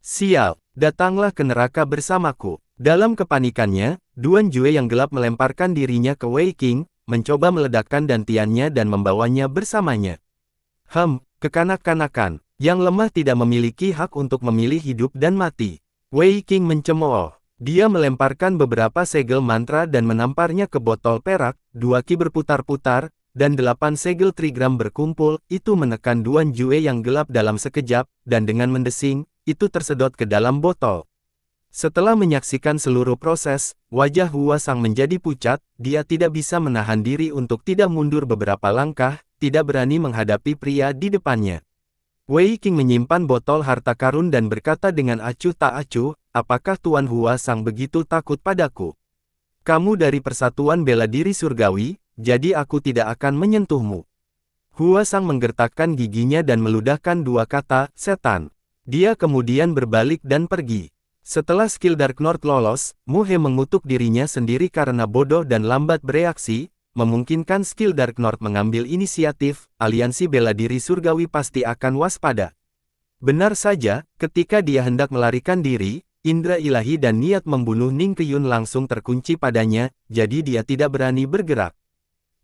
Sial, datanglah ke neraka bersamaku. Dalam kepanikannya, Duan Jue yang gelap melemparkan dirinya ke Wei Qing, mencoba meledakkan dantiannya dan membawanya bersamanya. Kekanak-kanakan, yang lemah tidak memiliki hak untuk memilih hidup dan mati. Wei Qing mencemooh. Dia melemparkan beberapa segel mantra dan menamparnya ke botol perak, dua Qi berputar-putar, dan 8 segel trigram berkumpul, itu menekan Duan Jue yang gelap dalam sekejap, dan dengan mendesing, itu tersedot ke dalam botol. Setelah menyaksikan seluruh proses, wajah Hua Sang menjadi pucat, dia tidak bisa menahan diri untuk tidak mundur beberapa langkah, tidak berani menghadapi pria di depannya. Wei Qing menyimpan botol harta karun dan berkata dengan acuh tak acuh, apakah Tuan Hua Sang begitu takut padaku? Kamu dari Persatuan Bela Diri Surgawi, jadi aku tidak akan menyentuhmu. Hua Sang menggertakkan giginya dan meludahkan dua kata, setan. Dia kemudian berbalik dan pergi. Setelah skill Dark North lolos, Mu He mengutuk dirinya sendiri karena bodoh dan lambat bereaksi, memungkinkan skill Dark North mengambil inisiatif, aliansi bela diri surgawi pasti akan waspada. Benar saja, ketika dia hendak melarikan diri, indera ilahi dan niat membunuh Ning Qiyun langsung terkunci padanya, jadi dia tidak berani bergerak.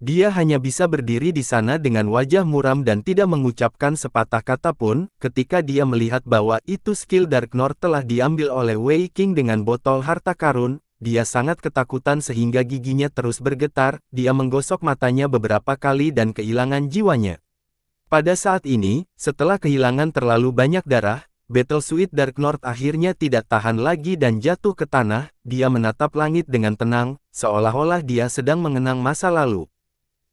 Dia hanya bisa berdiri di sana dengan wajah muram dan tidak mengucapkan sepatah kata pun, ketika dia melihat bahwa itu skill Dark North telah diambil oleh Wei Qing dengan botol harta karun. Dia sangat ketakutan sehingga giginya terus bergetar, dia menggosok matanya beberapa kali dan kehilangan jiwanya. Pada saat ini, setelah kehilangan terlalu banyak darah, Battle Suit Dark North akhirnya tidak tahan lagi dan jatuh ke tanah, dia menatap langit dengan tenang, seolah-olah dia sedang mengenang masa lalu.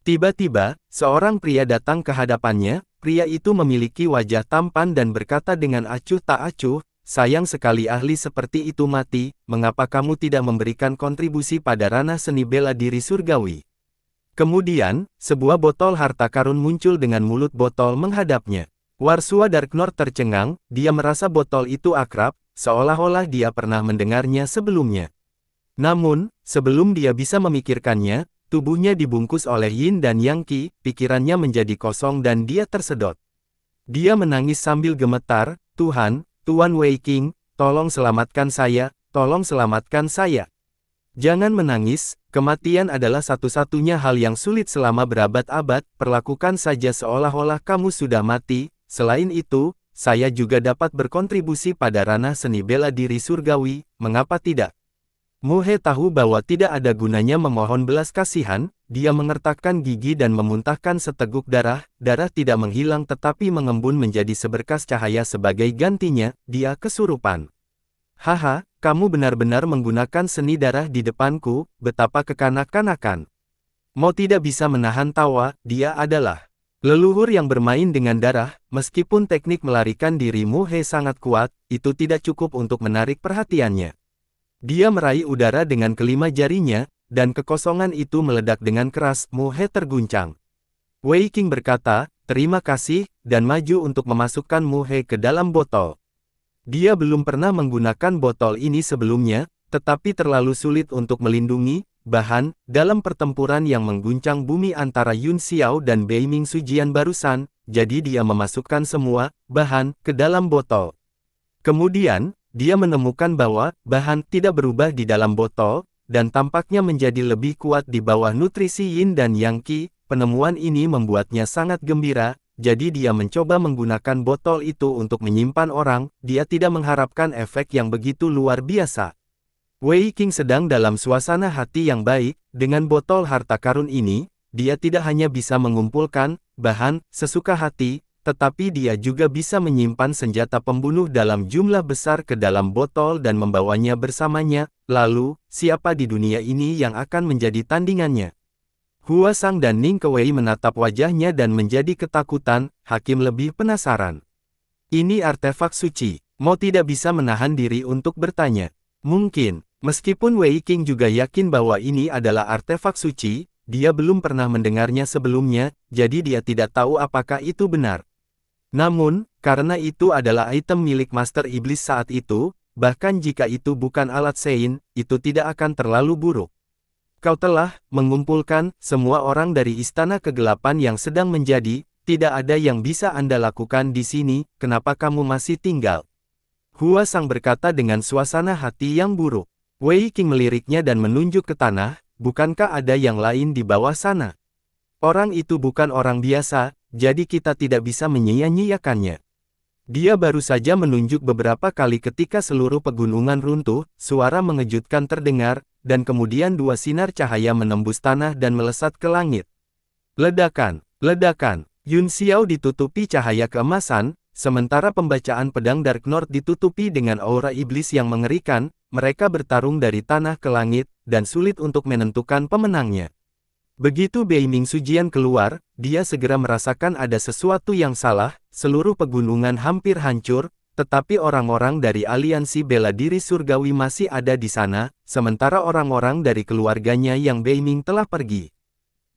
Tiba-tiba, seorang pria datang ke hadapannya, pria itu memiliki wajah tampan dan berkata dengan acuh tak acuh, sayang sekali ahli seperti itu mati, mengapa kamu tidak memberikan kontribusi pada ranah seni bela diri surgawi? Kemudian, sebuah botol harta karun muncul dengan mulut botol menghadapnya. Warsua Dark North tercengang, dia merasa botol itu akrab, seolah-olah dia pernah mendengarnya sebelumnya. Namun, sebelum dia bisa memikirkannya, tubuhnya dibungkus oleh yin dan yang qi, pikirannya menjadi kosong dan dia tersedot. Dia menangis sambil gemetar, "Tuhan, Tuan Wei Qing, tolong selamatkan saya, tolong selamatkan saya." Jangan menangis, kematian adalah satu-satunya hal yang sulit selama berabad-abad, perlakukan saja seolah-olah kamu sudah mati. Selain itu, saya juga dapat berkontribusi pada ranah seni bela diri surgawi, mengapa tidak? Mu He tahu bahwa tidak ada gunanya memohon belas kasihan, dia mengertakkan gigi dan memuntahkan seteguk darah, darah tidak menghilang tetapi mengembun menjadi seberkas cahaya sebagai gantinya, dia kesurupan. Haha, kamu benar-benar menggunakan seni darah di depanku, betapa kekanak-kanakan. Mo tidak bisa menahan tawa, dia adalah leluhur yang bermain dengan darah, meskipun teknik melarikan diri Mu He sangat kuat, itu tidak cukup untuk menarik perhatiannya. Dia meraih udara dengan kelima jarinya, dan kekosongan itu meledak dengan keras, Mu He terguncang. Wei Qing berkata, "Terima kasih," dan maju untuk memasukkan Mu He ke dalam botol. Dia belum pernah menggunakan botol ini sebelumnya, tetapi terlalu sulit untuk melindungi, bahan, dalam pertempuran yang mengguncang bumi antara Yun Xiao dan Bei Ming Sujian barusan, jadi dia memasukkan semua bahan ke dalam botol. Kemudian, dia menemukan bahwa bahan tidak berubah di dalam botol, dan tampaknya menjadi lebih kuat di bawah nutrisi yin dan yang qi. Penemuan ini membuatnya sangat gembira. Jadi dia mencoba menggunakan botol itu untuk menyimpan orang, dia tidak mengharapkan efek yang begitu luar biasa. Wei Qing sedang dalam suasana hati yang baik, dengan botol harta karun ini, dia tidak hanya bisa mengumpulkan bahan sesuka hati, tetapi dia juga bisa menyimpan senjata pembunuh dalam jumlah besar ke dalam botol dan membawanya bersamanya. Lalu, siapa di dunia ini yang akan menjadi tandingannya? Hua Sang dan Ning Kewei menatap wajahnya dan menjadi ketakutan, Hakim lebih penasaran. Ini artefak suci. Mo tidak bisa menahan diri untuk bertanya. Mungkin, meskipun Wei Qing juga yakin bahwa ini adalah artefak suci, dia belum pernah mendengarnya sebelumnya, jadi dia tidak tahu apakah itu benar. Namun, karena itu adalah item milik Master Iblis saat itu, bahkan jika itu bukan alat Sein, itu tidak akan terlalu buruk. Kau telah mengumpulkan semua orang dari Istana Kegelapan yang sedang menjadi, tidak ada yang bisa Anda lakukan di sini, kenapa kamu masih tinggal? Hua Sang berkata dengan suasana hati yang buruk. Wei Qing meliriknya dan menunjuk ke tanah, bukankah ada yang lain di bawah sana? Orang itu bukan orang biasa, jadi kita tidak bisa menyia-nyiakannya. Dia baru saja menunjuk beberapa kali ketika seluruh pegunungan runtuh, suara mengejutkan terdengar, dan kemudian dua sinar cahaya menembus tanah dan melesat ke langit. Ledakan, ledakan, Yun Xiao ditutupi cahaya keemasan, sementara pembacaan pedang Dark North ditutupi dengan aura iblis yang mengerikan, mereka bertarung dari tanah ke langit, dan sulit untuk menentukan pemenangnya. Begitu Bei Ming Sujian keluar, dia segera merasakan ada sesuatu yang salah, seluruh pegunungan hampir hancur, tetapi orang-orang dari aliansi bela diri surgawi masih ada di sana, sementara orang-orang dari keluarganya yang Bei Ming telah pergi.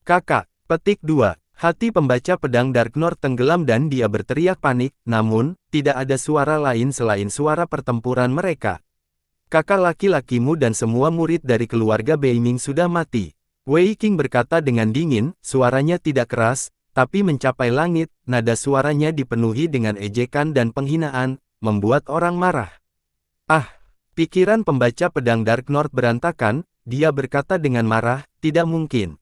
Kakak, petik 2. Hati pembaca pedang Dark North tenggelam dan dia berteriak panik, namun, tidak ada suara lain selain suara pertempuran mereka. Kakak laki-lakimu dan semua murid dari keluarga Bei Ming sudah mati. Wei Qing berkata dengan dingin, suaranya tidak keras, tapi mencapai langit, nada suaranya dipenuhi dengan ejekan dan penghinaan, membuat orang marah. Ah, pikiran pembaca pedang Dark North berantakan, dia berkata dengan marah, tidak mungkin.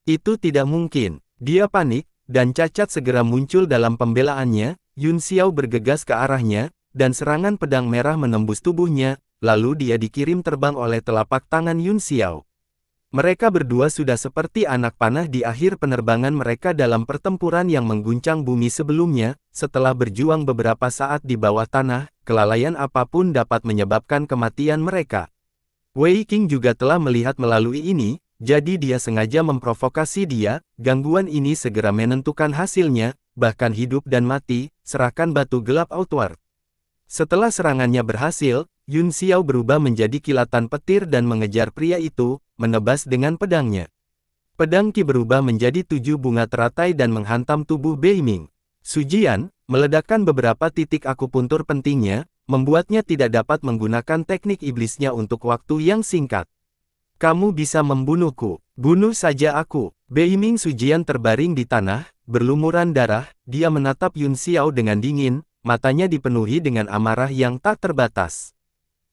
Itu tidak mungkin. Dia panik, dan cacat segera muncul dalam pembelaannya, Yun Xiao bergegas ke arahnya, dan serangan pedang merah menembus tubuhnya, lalu dia dikirim terbang oleh telapak tangan Yun Xiao. Mereka berdua sudah seperti anak panah di akhir penerbangan mereka dalam pertempuran yang mengguncang bumi sebelumnya. Setelah berjuang beberapa saat di bawah tanah, kelalaian apapun dapat menyebabkan kematian mereka. Wei Qing juga telah melihat melalui ini, jadi dia sengaja memprovokasi dia. Gangguan ini segera menentukan hasilnya, bahkan hidup dan mati, serahkan batu gelap outward. Setelah serangannya berhasil, Yun Xiao berubah menjadi kilatan petir dan mengejar pria itu, menebas dengan pedangnya. Pedang Qi berubah menjadi 7 bunga teratai dan menghantam tubuh Bei Ming. Sujian, meledakkan beberapa titik akupuntur pentingnya, membuatnya tidak dapat menggunakan teknik iblisnya untuk waktu yang singkat. Kamu bisa membunuhku. Bunuh saja aku. Beiming Sujian terbaring di tanah, berlumuran darah, dia menatap Yun Xiao dengan dingin, matanya dipenuhi dengan amarah yang tak terbatas.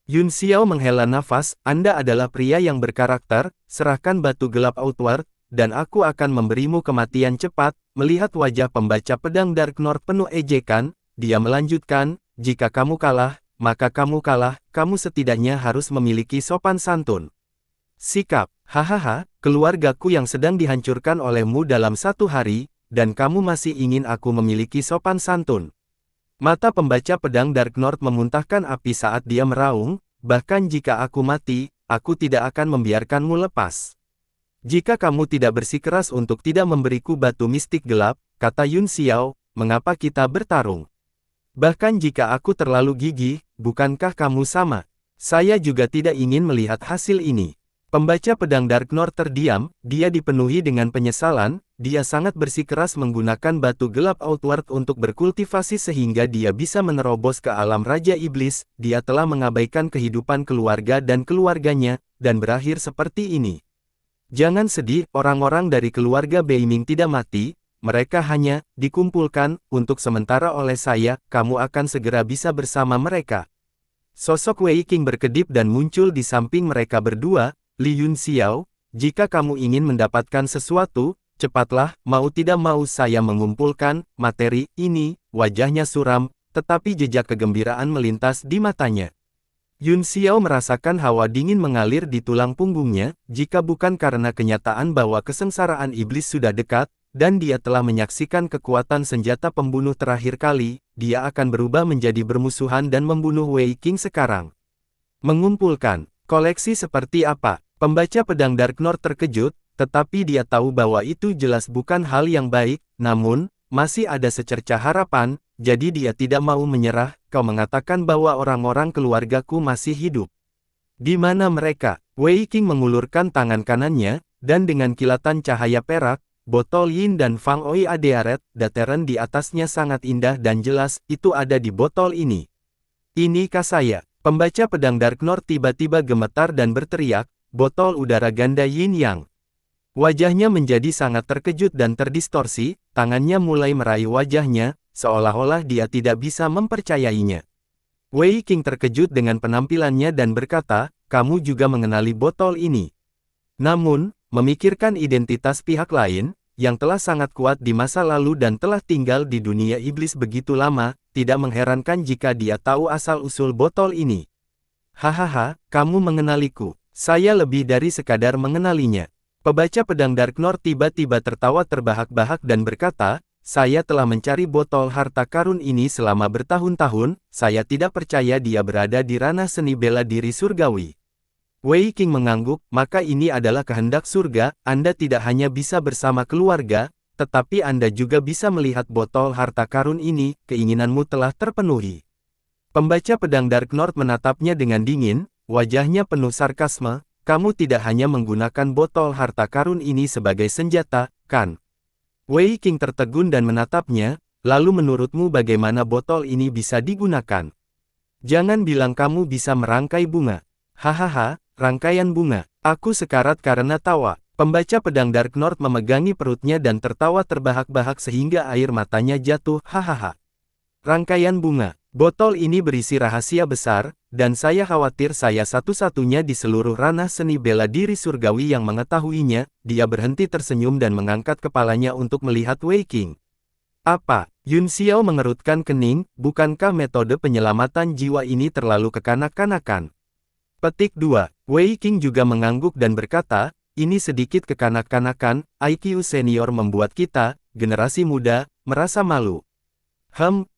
Yun Xiao menghela nafas, Anda adalah pria yang berkarakter, serahkan batu gelap Outward, dan aku akan memberimu kematian cepat. Melihat wajah pembaca pedang Dark North penuh ejekan, dia melanjutkan, jika kamu kalah, maka kamu kalah, kamu setidaknya harus memiliki sopan santun. Sikap, hahaha, keluargaku yang sedang dihancurkan olehmu dalam 1 hari, dan kamu masih ingin aku memiliki sopan santun. Mata pembaca pedang Dark North memuntahkan api saat dia meraung, bahkan jika aku mati, aku tidak akan membiarkanmu lepas. Jika kamu tidak bersikeras untuk tidak memberiku batu mistik gelap, kata Yun Xiao, mengapa kita bertarung? Bahkan jika aku terlalu gigih, bukankah kamu sama? Saya juga tidak ingin melihat hasil ini. Pembaca pedang Dark North terdiam, dia dipenuhi dengan penyesalan, dia sangat bersikeras menggunakan batu gelap Outward untuk berkultivasi sehingga dia bisa menerobos ke alam Raja Iblis, dia telah mengabaikan kehidupan keluarga dan keluarganya, dan berakhir seperti ini. Jangan sedih, orang-orang dari keluarga Beiming tidak mati, mereka hanya dikumpulkan untuk sementara oleh saya, kamu akan segera bisa bersama mereka. Sosok Wei Qing berkedip dan muncul di samping mereka berdua. Li Yun Xiao, jika kamu ingin mendapatkan sesuatu, cepatlah, mau tidak mau saya mengumpulkan materi ini. Wajahnya suram, tetapi jejak kegembiraan melintas di matanya. Yun Xiao merasakan hawa dingin mengalir di tulang punggungnya, jika bukan karena kenyataan bahwa kesengsaraan iblis sudah dekat, dan dia telah menyaksikan kekuatan senjata pembunuh terakhir kali, dia akan berubah menjadi bermusuhan dan membunuh Wei Qing sekarang. Mengumpulkan koleksi seperti apa? Pembaca pedang Dark North terkejut, tetapi dia tahu bahwa itu jelas bukan hal yang baik, namun, masih ada secercah harapan, jadi dia tidak mau menyerah. Kau mengatakan bahwa orang-orang keluargaku masih hidup. Di mana mereka? Wei Qing mengulurkan tangan kanannya, dan dengan kilatan cahaya perak, botol Yin dan Fang Oi Adearet, dateran di atasnya sangat indah dan jelas, itu ada di botol ini. Inikah saya? Pembaca pedang Dark North tiba-tiba gemetar dan berteriak, botol udara ganda Yin Yang. Wajahnya menjadi sangat terkejut dan terdistorsi, tangannya mulai meraih wajahnya, seolah-olah dia tidak bisa mempercayainya. Wei Qing terkejut dengan penampilannya dan berkata, kamu juga mengenali botol ini. Namun, memikirkan identitas pihak lain, yang telah sangat kuat di masa lalu dan telah tinggal di dunia iblis begitu lama, tidak mengherankan jika dia tahu asal-usul botol ini. Hahaha, kamu mengenaliku. Saya lebih dari sekadar mengenalinya. Pembaca pedang Dark North tiba-tiba tertawa terbahak-bahak dan berkata, saya telah mencari botol harta karun ini selama bertahun-tahun, saya tidak percaya dia berada di ranah seni bela diri surgawi. Wei Qing mengangguk, maka ini adalah kehendak surga, Anda tidak hanya bisa bersama keluarga, tetapi Anda juga bisa melihat botol harta karun ini, keinginanmu telah terpenuhi. Pembaca pedang Dark North menatapnya dengan dingin, wajahnya penuh sarkasme, kamu tidak hanya menggunakan botol harta karun ini sebagai senjata, kan? Wei Qing tertegun dan menatapnya, lalu menurutmu bagaimana botol ini bisa digunakan? Jangan bilang kamu bisa merangkai bunga. Hahaha, rangkaian bunga. Aku sekarat karena tawa. Pembaca pedang Dark North memegangi perutnya dan tertawa terbahak-bahak sehingga air matanya jatuh, hahaha. Rangkaian bunga. Botol ini berisi rahasia besar, dan saya khawatir saya satu-satunya di seluruh ranah seni bela diri surgawi yang mengetahuinya. Dia berhenti tersenyum dan mengangkat kepalanya untuk melihat Wei Qing. Apa? Yun Xiao mengerutkan kening, bukankah metode penyelamatan jiwa ini terlalu kekanak-kanakan? Petik 2. Wei Qing juga mengangguk dan berkata, ini sedikit kekanak-kanakan, IQ senior membuat kita, generasi muda, merasa malu.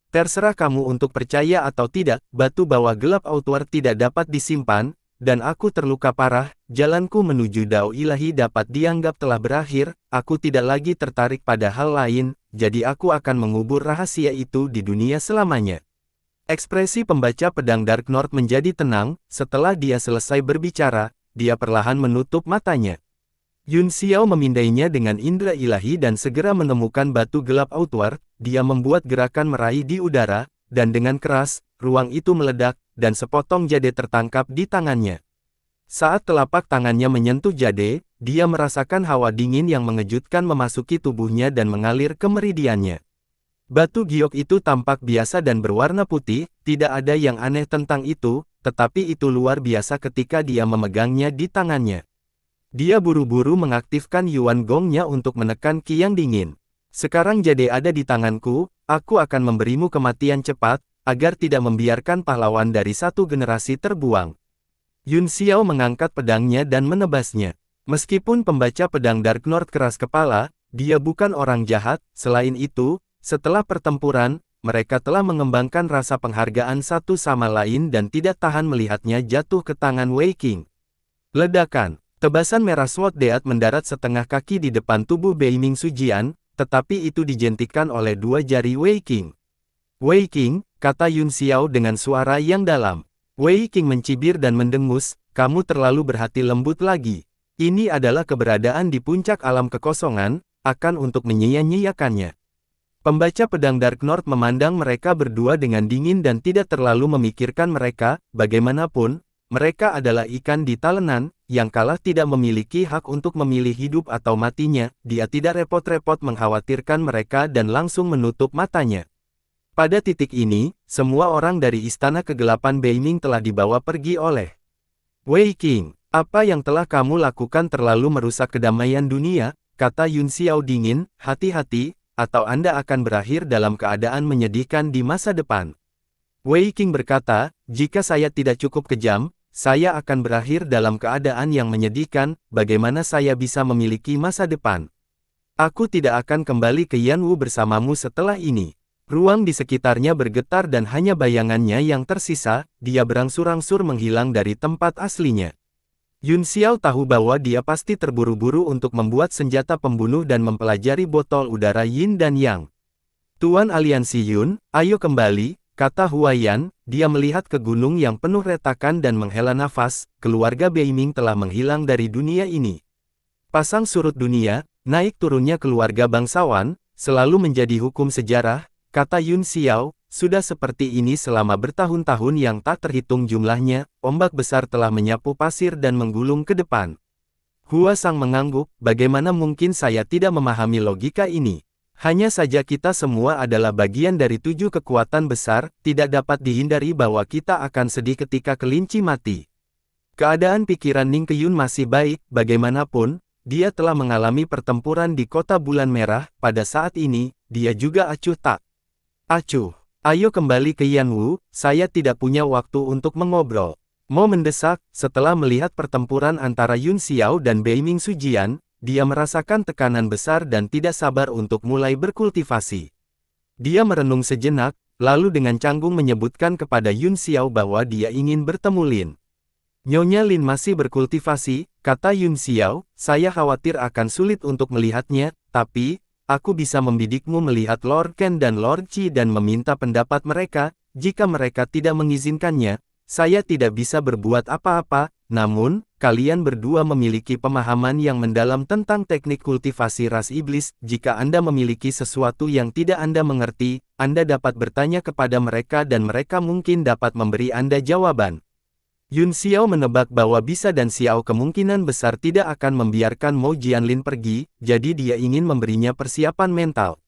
Terserah kamu untuk percaya atau tidak, batu bawah gelap Outward tidak dapat disimpan, dan aku terluka parah, jalanku menuju Dao Ilahi dapat dianggap telah berakhir, aku tidak lagi tertarik pada hal lain, jadi aku akan mengubur rahasia itu di dunia selamanya. Ekspresi pembaca pedang Dark North menjadi tenang, setelah dia selesai berbicara, dia perlahan menutup matanya. Yun Xiao memindainya dengan indera ilahi dan segera menemukan batu gelap Outward, dia membuat gerakan meraih di udara, dan dengan keras, ruang itu meledak, dan sepotong jade tertangkap di tangannya. Saat telapak tangannya menyentuh Jade, dia merasakan hawa dingin yang mengejutkan memasuki tubuhnya dan mengalir ke meridiannya. Batu giok itu tampak biasa dan berwarna putih, tidak ada yang aneh tentang itu, tetapi itu luar biasa ketika dia memegangnya di tangannya. Dia buru-buru mengaktifkan Yuan Gongnya untuk menekan Qi yang dingin. Sekarang Jade ada di tanganku, aku akan memberimu kematian cepat, agar tidak membiarkan pahlawan dari satu generasi terbuang. Yun Xiao mengangkat pedangnya dan menebasnya. Meskipun pembaca pedang Dark North keras kepala, dia bukan orang jahat. Selain itu, setelah pertempuran, mereka telah mengembangkan rasa penghargaan satu sama lain dan tidak tahan melihatnya jatuh ke tangan Wei Qing. Ledakan. Tebasan merah Sword Death mendarat setengah kaki di depan tubuh Beiming Sujian, tetapi itu dijentikan oleh dua jari Wei Qing. Wei Qing, kata Yun Xiao dengan suara yang dalam. Wei Qing mencibir dan mendengus, kamu terlalu berhati lembut lagi. Ini adalah keberadaan di puncak alam kekosongan, akan untuk menyia-nyiakannya. Pembaca pedang Dark North memandang mereka berdua dengan dingin dan tidak terlalu memikirkan mereka, bagaimanapun, mereka adalah ikan di talenan, yang kalah tidak memiliki hak untuk memilih hidup atau matinya, dia tidak repot-repot mengkhawatirkan mereka dan langsung menutup matanya. Pada titik ini, semua orang dari Istana Kegelapan Beiming telah dibawa pergi oleh Wei Qing. Apa yang telah kamu lakukan terlalu merusak kedamaian dunia, kata Yun Xiao dingin, hati-hati, atau Anda akan berakhir dalam keadaan menyedihkan di masa depan. Wei Qing berkata, jika saya tidak cukup kejam, saya akan berakhir dalam keadaan yang menyedihkan, bagaimana saya bisa memiliki masa depan? Aku tidak akan kembali ke Yanwu bersamamu setelah ini. Ruang di sekitarnya bergetar dan hanya bayangannya yang tersisa, dia berangsur-angsur menghilang dari tempat aslinya. Yun Xiao tahu bahwa dia pasti terburu-buru untuk membuat senjata pembunuh dan mempelajari botol udara Yin dan Yang. Tuan Aliansi Yun, ayo kembali, kata Huaiyan, dia melihat ke gunung yang penuh retakan dan menghela nafas, keluarga Beiming telah menghilang dari dunia ini. Pasang surut dunia, naik turunnya keluarga bangsawan, selalu menjadi hukum sejarah, kata Yun Xiao, sudah seperti ini selama bertahun-tahun yang tak terhitung jumlahnya, ombak besar telah menyapu pasir dan menggulung ke depan. Hua Sang mengangguk, bagaimana mungkin saya tidak memahami logika ini? Hanya saja kita semua adalah bagian dari 7 kekuatan besar, tidak dapat dihindari bahwa kita akan sedih ketika kelinci mati. Keadaan pikiran Ning Qiyun masih baik, bagaimanapun, dia telah mengalami pertempuran di kota bulan merah, pada saat ini, dia juga acuh tak acuh. Ayo kembali ke Yanwu, saya tidak punya waktu untuk mengobrol. Mo mendesak, setelah melihat pertempuran antara Yun Xiao dan Beiming Sujian, dia merasakan tekanan besar dan tidak sabar untuk mulai berkultivasi. Dia merenung sejenak, lalu dengan canggung menyebutkan kepada Yun Xiao bahwa dia ingin bertemu Lin. Nyonya Lin masih berkultivasi, kata Yun Xiao, saya khawatir akan sulit untuk melihatnya, tapi aku bisa membidikmu melihat Lord Ken dan Lord Qi dan meminta pendapat mereka, jika mereka tidak mengizinkannya, saya tidak bisa berbuat apa-apa, namun, kalian berdua memiliki pemahaman yang mendalam tentang teknik kultivasi ras iblis, jika Anda memiliki sesuatu yang tidak Anda mengerti, Anda dapat bertanya kepada mereka dan mereka mungkin dapat memberi Anda jawaban. Yun Xiao menebak bahwa bisa dan Xiao kemungkinan besar tidak akan membiarkan Mo Jianlin pergi, jadi dia ingin memberinya persiapan mental.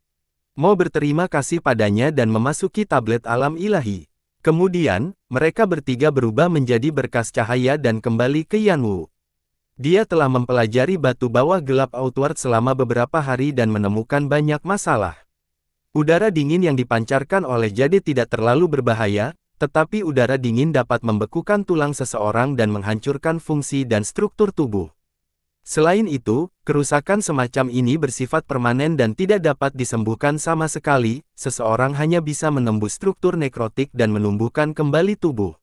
Mo berterima kasih padanya dan memasuki tablet alam ilahi. Kemudian, mereka bertiga berubah menjadi berkas cahaya dan kembali ke Yanwu. Dia telah mempelajari batu bawah gelap Outward selama beberapa hari dan menemukan banyak masalah. Udara dingin yang dipancarkan oleh Jade tidak terlalu berbahaya, tetapi udara dingin dapat membekukan tulang seseorang dan menghancurkan fungsi dan struktur tubuh. Selain itu, kerusakan semacam ini bersifat permanen dan tidak dapat disembuhkan sama sekali, seseorang hanya bisa menembus struktur nekrotik dan menumbuhkan kembali tubuh.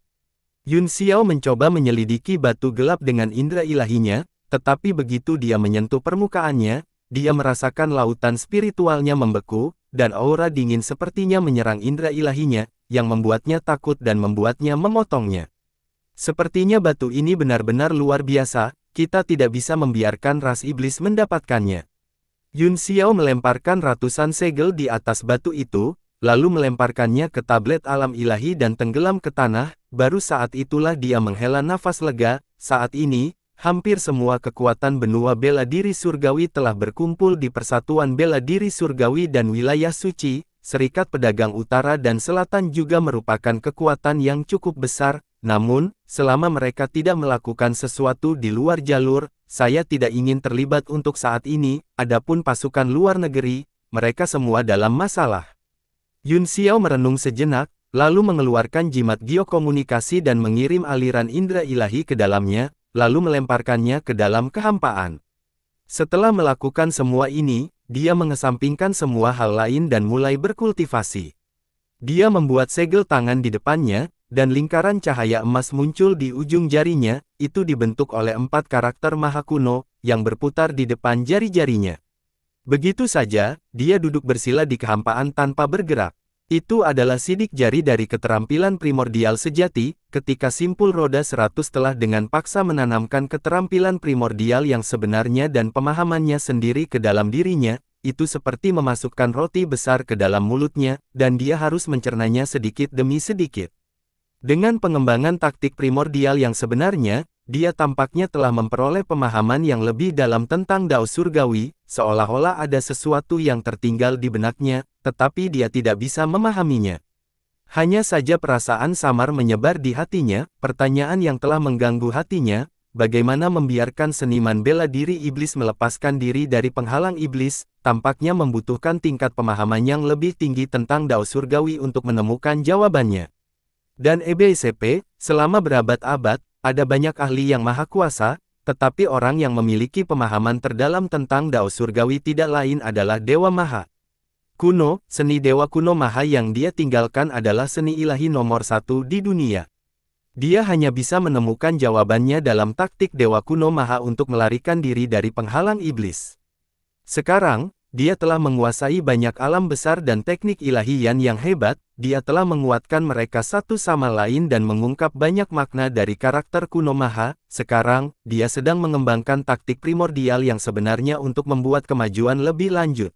Yun Xiao mencoba menyelidiki batu gelap dengan indera ilahinya, tetapi begitu dia menyentuh permukaannya, dia merasakan lautan spiritualnya membeku, dan aura dingin sepertinya menyerang indera ilahinya, yang membuatnya takut dan membuatnya memotongnya. Sepertinya batu ini benar-benar luar biasa, kita tidak bisa membiarkan ras iblis mendapatkannya. Yun Xiao melemparkan ratusan segel di atas batu itu, lalu melemparkannya ke tablet alam ilahi dan tenggelam ke tanah, baru saat itulah dia menghela nafas lega, saat ini, hampir semua kekuatan benua bela diri surgawi telah berkumpul di Persatuan Bela Diri Surgawi dan Wilayah Suci. Serikat Pedagang Utara dan Selatan juga merupakan kekuatan yang cukup besar, namun, selama mereka tidak melakukan sesuatu di luar jalur, saya tidak ingin terlibat untuk saat ini. Adapun pasukan luar negeri, mereka semua dalam masalah. Yun Xiao merenung sejenak, lalu mengeluarkan jimat geokomunikasi dan mengirim aliran indera ilahi ke dalamnya, lalu melemparkannya ke dalam kehampaan. Setelah melakukan semua ini, dia mengesampingkan semua hal lain dan mulai berkultivasi. Dia membuat segel tangan di depannya, dan lingkaran cahaya emas muncul di ujung jarinya, itu dibentuk oleh 4 karakter maha kuno, yang berputar di depan jari-jarinya. Begitu saja, dia duduk bersila di kehampaan tanpa bergerak. Itu adalah sidik jari dari keterampilan primordial sejati, ketika simpul roda 100 telah dengan paksa menanamkan keterampilan primordial yang sebenarnya dan pemahamannya sendiri ke dalam dirinya, itu seperti memasukkan roti besar ke dalam mulutnya, dan dia harus mencernanya sedikit demi sedikit. Dengan pengembangan taktik primordial yang sebenarnya, dia tampaknya telah memperoleh pemahaman yang lebih dalam tentang Dao Surgawi, seolah-olah ada sesuatu yang tertinggal di benaknya, tetapi dia tidak bisa memahaminya. Hanya saja perasaan samar menyebar di hatinya, pertanyaan yang telah mengganggu hatinya, bagaimana membiarkan seniman bela diri iblis melepaskan diri dari penghalang iblis, tampaknya membutuhkan tingkat pemahaman yang lebih tinggi tentang Dao Surgawi untuk menemukan jawabannya. Dan EBCP, selama berabad-abad, ada banyak ahli yang maha kuasa, tetapi orang yang memiliki pemahaman terdalam tentang Dao Surgawi tidak lain adalah Dewa Maha Kuno. Seni Dewa Kuno Maha yang dia tinggalkan adalah seni ilahi nomor 1 di dunia. Dia hanya bisa menemukan jawabannya dalam taktik Dewa Kuno Maha untuk melarikan diri dari penghalang iblis. Sekarang, dia telah menguasai banyak alam besar dan teknik ilahian yang hebat, dia telah menguatkan mereka satu sama lain dan mengungkap banyak makna dari karakter kuno Maha. Sekarang, dia sedang mengembangkan taktik primordial yang sebenarnya untuk membuat kemajuan lebih lanjut.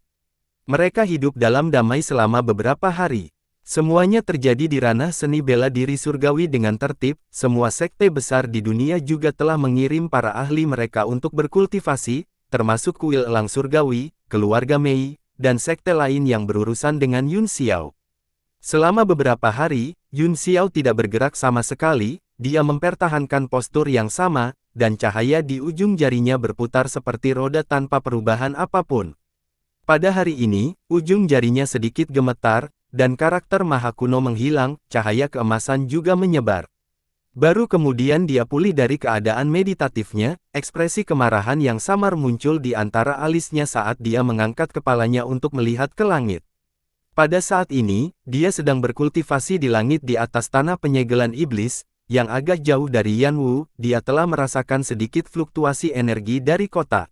Mereka hidup dalam damai selama beberapa hari. Semuanya terjadi di ranah seni bela diri surgawi dengan tertib. Semua sekte besar di dunia juga telah mengirim para ahli mereka untuk berkultivasi, termasuk kuil elang surgawi, keluarga Mei, dan sekte lain yang berurusan dengan Yun Xiao. Selama beberapa hari, Yun Xiao tidak bergerak sama sekali, dia mempertahankan postur yang sama, dan cahaya di ujung jarinya berputar seperti roda tanpa perubahan apapun. Pada hari ini, ujung jarinya sedikit gemetar, dan karakter maha kuno menghilang, cahaya keemasan juga menyebar. Baru kemudian dia pulih dari keadaan meditatifnya, ekspresi kemarahan yang samar muncul di antara alisnya saat dia mengangkat kepalanya untuk melihat ke langit. Pada saat ini, dia sedang berkultivasi di langit di atas tanah penyegelan iblis, yang agak jauh dari Yanwu. Dia telah merasakan sedikit fluktuasi energi dari kota.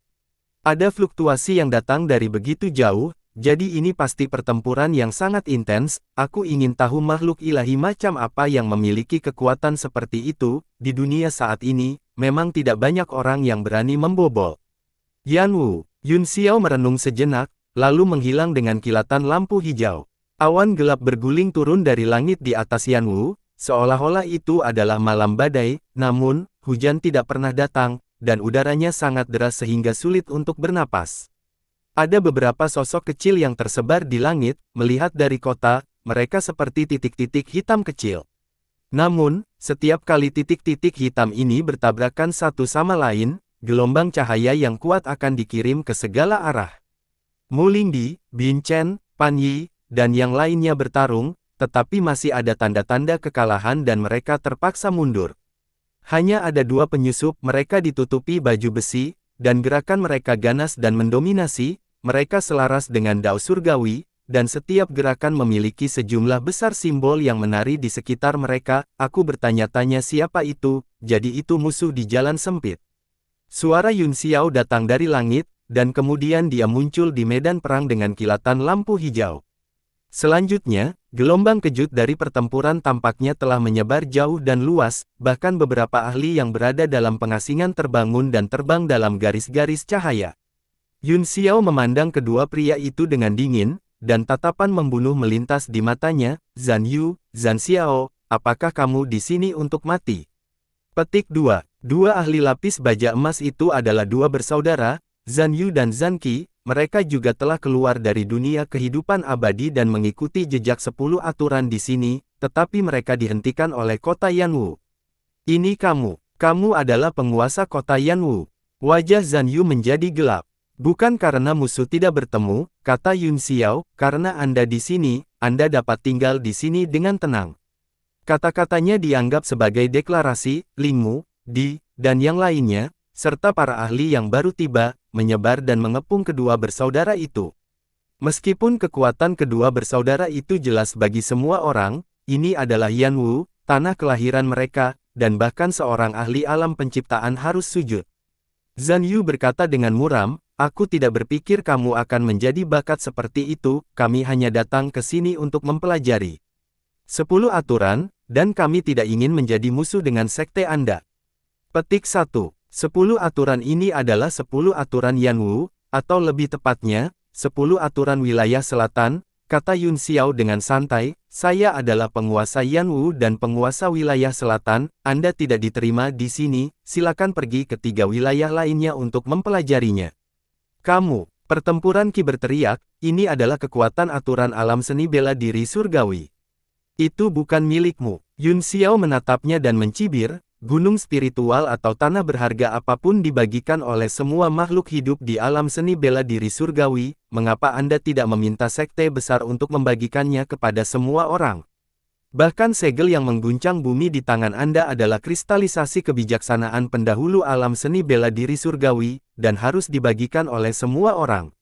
Ada fluktuasi yang datang dari begitu jauh, jadi ini pasti pertempuran yang sangat intens. Aku ingin tahu makhluk ilahi macam apa yang memiliki kekuatan seperti itu. Di dunia saat ini, memang tidak banyak orang yang berani membobol Yanwu. Yun Xiao merenung sejenak, lalu menghilang dengan kilatan lampu hijau. Awan gelap berguling turun dari langit di atas Yanwu, seolah-olah itu adalah malam badai, namun, hujan tidak pernah datang, dan udaranya sangat deras sehingga sulit untuk bernapas. Ada beberapa sosok kecil yang tersebar di langit, melihat dari kota, mereka seperti titik-titik hitam kecil. Namun, setiap kali titik-titik hitam ini bertabrakan satu sama lain, gelombang cahaya yang kuat akan dikirim ke segala arah. Mu Lingdi, Bin Chen, Pan Yi, dan yang lainnya bertarung, tetapi masih ada tanda-tanda kekalahan dan mereka terpaksa mundur. Hanya ada dua penyusup, mereka ditutupi baju besi, dan gerakan mereka ganas dan mendominasi, mereka selaras dengan Dao Surgawi, dan setiap gerakan memiliki sejumlah besar simbol yang menari di sekitar mereka. Aku bertanya-tanya siapa itu, jadi itu musuh di jalan sempit. Suara Yun Xiao datang dari langit, dan kemudian dia muncul di medan perang dengan kilatan lampu hijau. Selanjutnya, gelombang kejut dari pertempuran tampaknya telah menyebar jauh dan luas, bahkan beberapa ahli yang berada dalam pengasingan terbangun dan terbang dalam garis-garis cahaya. Yun Xiao memandang kedua pria itu dengan dingin, dan tatapan membunuh melintas di matanya. Zhan Yu, Zhan Xiao, apakah kamu di sini untuk mati? Petik 2. Dua ahli lapis baja emas itu adalah dua bersaudara, Zhan Yu dan Zhan Qi. Mereka juga telah keluar dari dunia kehidupan abadi dan mengikuti jejak 10 aturan di sini, tetapi mereka dihentikan oleh kota Yanwu. Ini kamu adalah penguasa kota Yanwu. Wajah Zhan Yu menjadi gelap. Bukan karena musuh tidak bertemu, kata Yun Xiao, karena Anda di sini, Anda dapat tinggal di sini dengan tenang. Kata-katanya dianggap sebagai deklarasi, Lingmu, Di, dan yang lainnya, serta para ahli yang baru tiba, menyebar dan mengepung kedua bersaudara itu. Meskipun kekuatan kedua bersaudara itu jelas bagi semua orang, ini adalah Yanwu, tanah kelahiran mereka, dan bahkan seorang ahli alam penciptaan harus sujud. Zhan Yu berkata dengan muram, aku tidak berpikir kamu akan menjadi bakat seperti itu, kami hanya datang ke sini untuk mempelajari 10 aturan, dan kami tidak ingin menjadi musuh dengan sekte Anda. Petik 1. 10 aturan ini adalah 10 aturan Yanwu, atau lebih tepatnya, 10 aturan wilayah selatan, kata Yun Xiao dengan santai, saya adalah penguasa Yanwu dan penguasa wilayah selatan, Anda tidak diterima di sini, silakan pergi ke 3 wilayah lainnya untuk mempelajarinya. Kamu, pertempuran Qi berteriak, ini adalah kekuatan aturan alam seni bela diri surgawi. Itu bukan milikmu. Yun Xiao menatapnya dan mencibir, gunung spiritual atau tanah berharga apapun dibagikan oleh semua makhluk hidup di alam seni bela diri surgawi, mengapa Anda tidak meminta sekte besar untuk membagikannya kepada semua orang? Bahkan segel yang mengguncang bumi di tangan Anda adalah kristalisasi kebijaksanaan pendahulu alam seni bela diri surgawi, dan harus dibagikan oleh semua orang.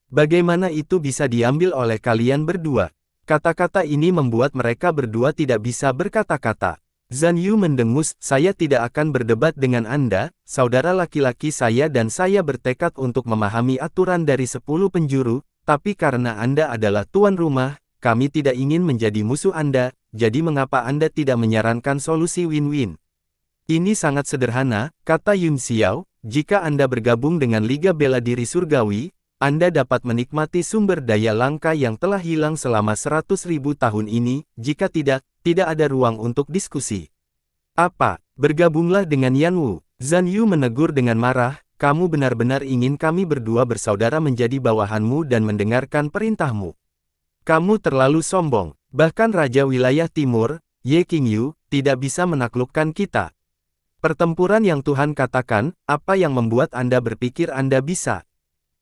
Bagaimana itu bisa diambil oleh kalian berdua? Kata-kata ini membuat mereka berdua tidak bisa berkata-kata. Zhan Yu mendengus, saya tidak akan berdebat dengan Anda, saudara laki-laki saya dan saya bertekad untuk memahami aturan dari 10 penjuru, tapi karena Anda adalah tuan rumah, kami tidak ingin menjadi musuh Anda, jadi mengapa Anda tidak menyarankan solusi win-win? Ini sangat sederhana, kata Yun Xiao, jika Anda bergabung dengan Liga Bela Diri Surgawi, Anda dapat menikmati sumber daya langka yang telah hilang selama 100.000 tahun ini, jika tidak ada ruang untuk diskusi. Apa? Bergabunglah dengan Yanwu. Zhan Yu menegur dengan marah, kamu benar-benar ingin kami berdua bersaudara menjadi bawahanmu dan mendengarkan perintahmu. Kamu terlalu sombong, bahkan Raja Wilayah Timur, Ye Qingyu, tidak bisa menaklukkan kita. Pertempuran yang Tuhan katakan, apa yang membuat Anda berpikir Anda bisa?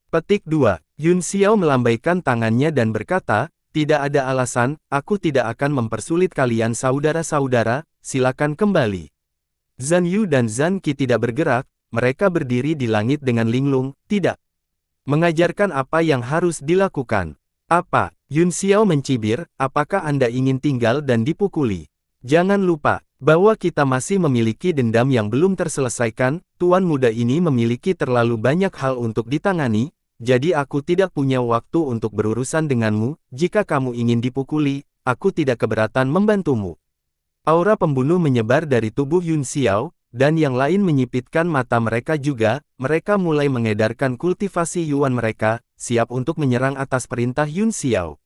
Petik 2. Yun Xiao melambaikan tangannya dan berkata, tidak ada alasan, aku tidak akan mempersulit kalian saudara-saudara, silakan kembali. Zhan Yu dan Zhan Qi tidak bergerak, mereka berdiri di langit dengan linglung, tidak mengajarkan apa yang harus dilakukan. Apa? Yun Xiao mencibir, apakah Anda ingin tinggal dan dipukuli? Jangan lupa, bahwa kita masih memiliki dendam yang belum terselesaikan, tuan muda ini memiliki terlalu banyak hal untuk ditangani, jadi aku tidak punya waktu untuk berurusan denganmu, jika kamu ingin dipukuli, aku tidak keberatan membantumu. Aura pembunuh menyebar dari tubuh Yun Xiao, dan yang lain menyipitkan mata mereka juga, mereka mulai mengedarkan kultivasi Yuan mereka, siap untuk menyerang atas perintah Yun Xiao.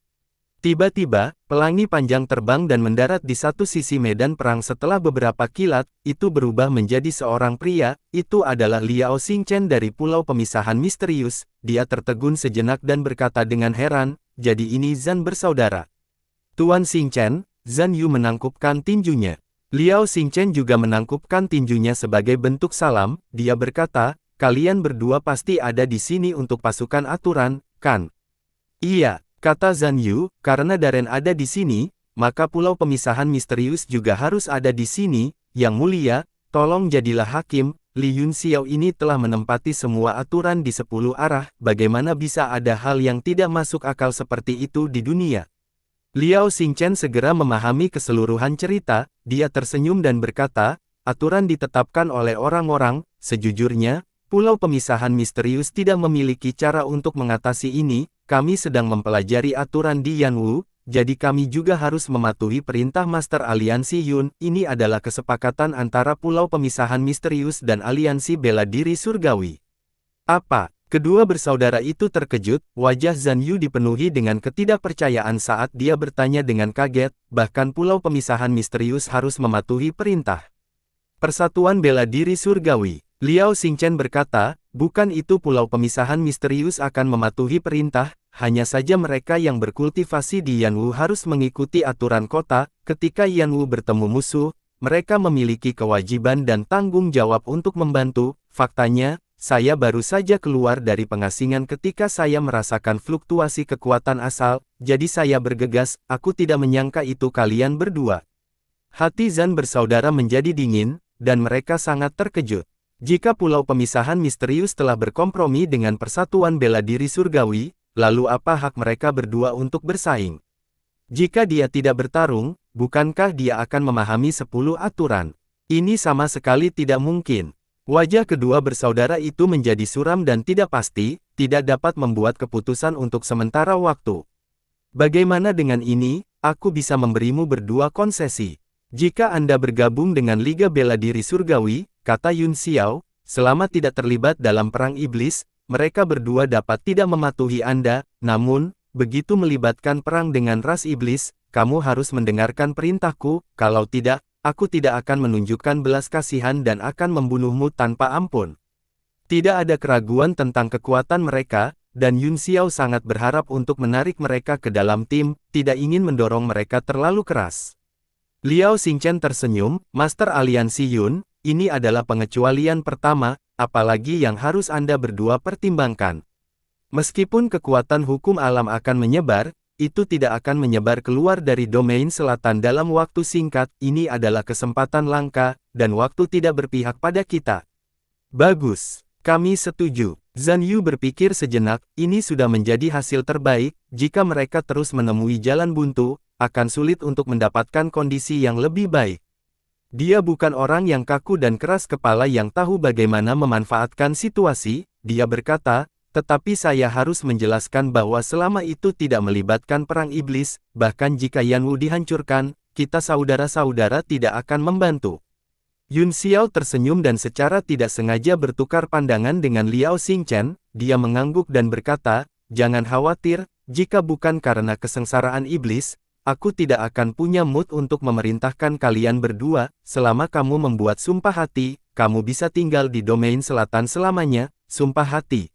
Tiba-tiba, pelangi panjang terbang dan mendarat di satu sisi medan perang setelah beberapa kilat, itu berubah menjadi seorang pria, itu adalah Liao Xingchen dari Pulau Pemisahan Misterius, dia tertegun sejenak dan berkata dengan heran, jadi ini Zhan bersaudara. Tuan Xingchen, Zhan Yu menangkupkan tinjunya. Liao Xingchen juga menangkupkan tinjunya sebagai bentuk salam, dia berkata, kalian berdua pasti ada di sini untuk pasukan aturan, kan? Iya. Kata Zhan Yu, karena Darren ada di sini, maka Pulau Pemisahan Misterius juga harus ada di sini, Yang Mulia, tolong jadilah hakim, Li Yun Xiao ini telah menempati semua aturan di 10 arah, bagaimana bisa ada hal yang tidak masuk akal seperti itu di dunia? Liao Xingchen segera memahami keseluruhan cerita, dia tersenyum dan berkata, aturan ditetapkan oleh orang-orang, sejujurnya, Pulau Pemisahan Misterius tidak memiliki cara untuk mengatasi ini, kami sedang mempelajari aturan di Yanwu, jadi kami juga harus mematuhi perintah Master Aliansi Yun, ini adalah kesepakatan antara Pulau Pemisahan Misterius dan Aliansi Bela Diri Surgawi. Apa? Kedua bersaudara itu terkejut, wajah Zhan Yu dipenuhi dengan ketidakpercayaan saat dia bertanya dengan kaget, bahkan Pulau Pemisahan Misterius harus mematuhi perintah Persatuan Bela Diri Surgawi. Liao Xingchen berkata, bukan itu pulau pemisahan misterius akan mematuhi perintah, hanya saja mereka yang berkultivasi di Yanwu harus mengikuti aturan kota. Ketika Yanwu bertemu musuh, mereka memiliki kewajiban dan tanggung jawab untuk membantu. Faktanya, saya baru saja keluar dari pengasingan ketika saya merasakan fluktuasi kekuatan asal, jadi saya bergegas, aku tidak menyangka itu kalian berdua. Hati Zan bersaudara menjadi dingin, dan mereka sangat terkejut. Jika pulau pemisahan misterius telah berkompromi dengan Persatuan Bela Diri Surgawi, lalu apa hak mereka berdua untuk bersaing? Jika dia tidak bertarung, bukankah dia akan memahami 10 aturan? Ini sama sekali tidak mungkin. Wajah kedua bersaudara itu menjadi suram dan tidak pasti, tidak dapat membuat keputusan untuk sementara waktu. Bagaimana dengan ini? Aku bisa memberimu berdua konsesi. Jika Anda bergabung dengan Liga Bela Diri Surgawi, kata Yun Xiao, selama tidak terlibat dalam perang iblis, mereka berdua dapat tidak mematuhi Anda, namun, begitu melibatkan perang dengan ras iblis, kamu harus mendengarkan perintahku, kalau tidak, aku tidak akan menunjukkan belas kasihan dan akan membunuhmu tanpa ampun. Tidak ada keraguan tentang kekuatan mereka, dan Yun Xiao sangat berharap untuk menarik mereka ke dalam tim, tidak ingin mendorong mereka terlalu keras. Liao Xingchen tersenyum, Master Aliansi Yun, ini adalah pengecualian pertama, apalagi yang harus Anda berdua pertimbangkan. Meskipun kekuatan hukum alam akan menyebar, itu tidak akan menyebar keluar dari domain selatan dalam waktu singkat, ini adalah kesempatan langka, dan waktu tidak berpihak pada kita. Bagus, kami setuju. Zan Yu berpikir sejenak, ini sudah menjadi hasil terbaik, jika mereka terus menemui jalan buntu, akan sulit untuk mendapatkan kondisi yang lebih baik. Dia bukan orang yang kaku dan keras kepala yang tahu bagaimana memanfaatkan situasi, dia berkata, tetapi saya harus menjelaskan bahwa selama itu tidak melibatkan perang iblis, bahkan jika Yanwu dihancurkan, kita saudara-saudara tidak akan membantu. Yun Xiao tersenyum dan secara tidak sengaja bertukar pandangan dengan Liao Xingchen, dia mengangguk dan berkata, jangan khawatir, jika bukan karena kesengsaraan iblis, aku tidak akan punya mood untuk memerintahkan kalian berdua, selama kamu membuat sumpah hati, kamu bisa tinggal di domain selatan selamanya, sumpah hati.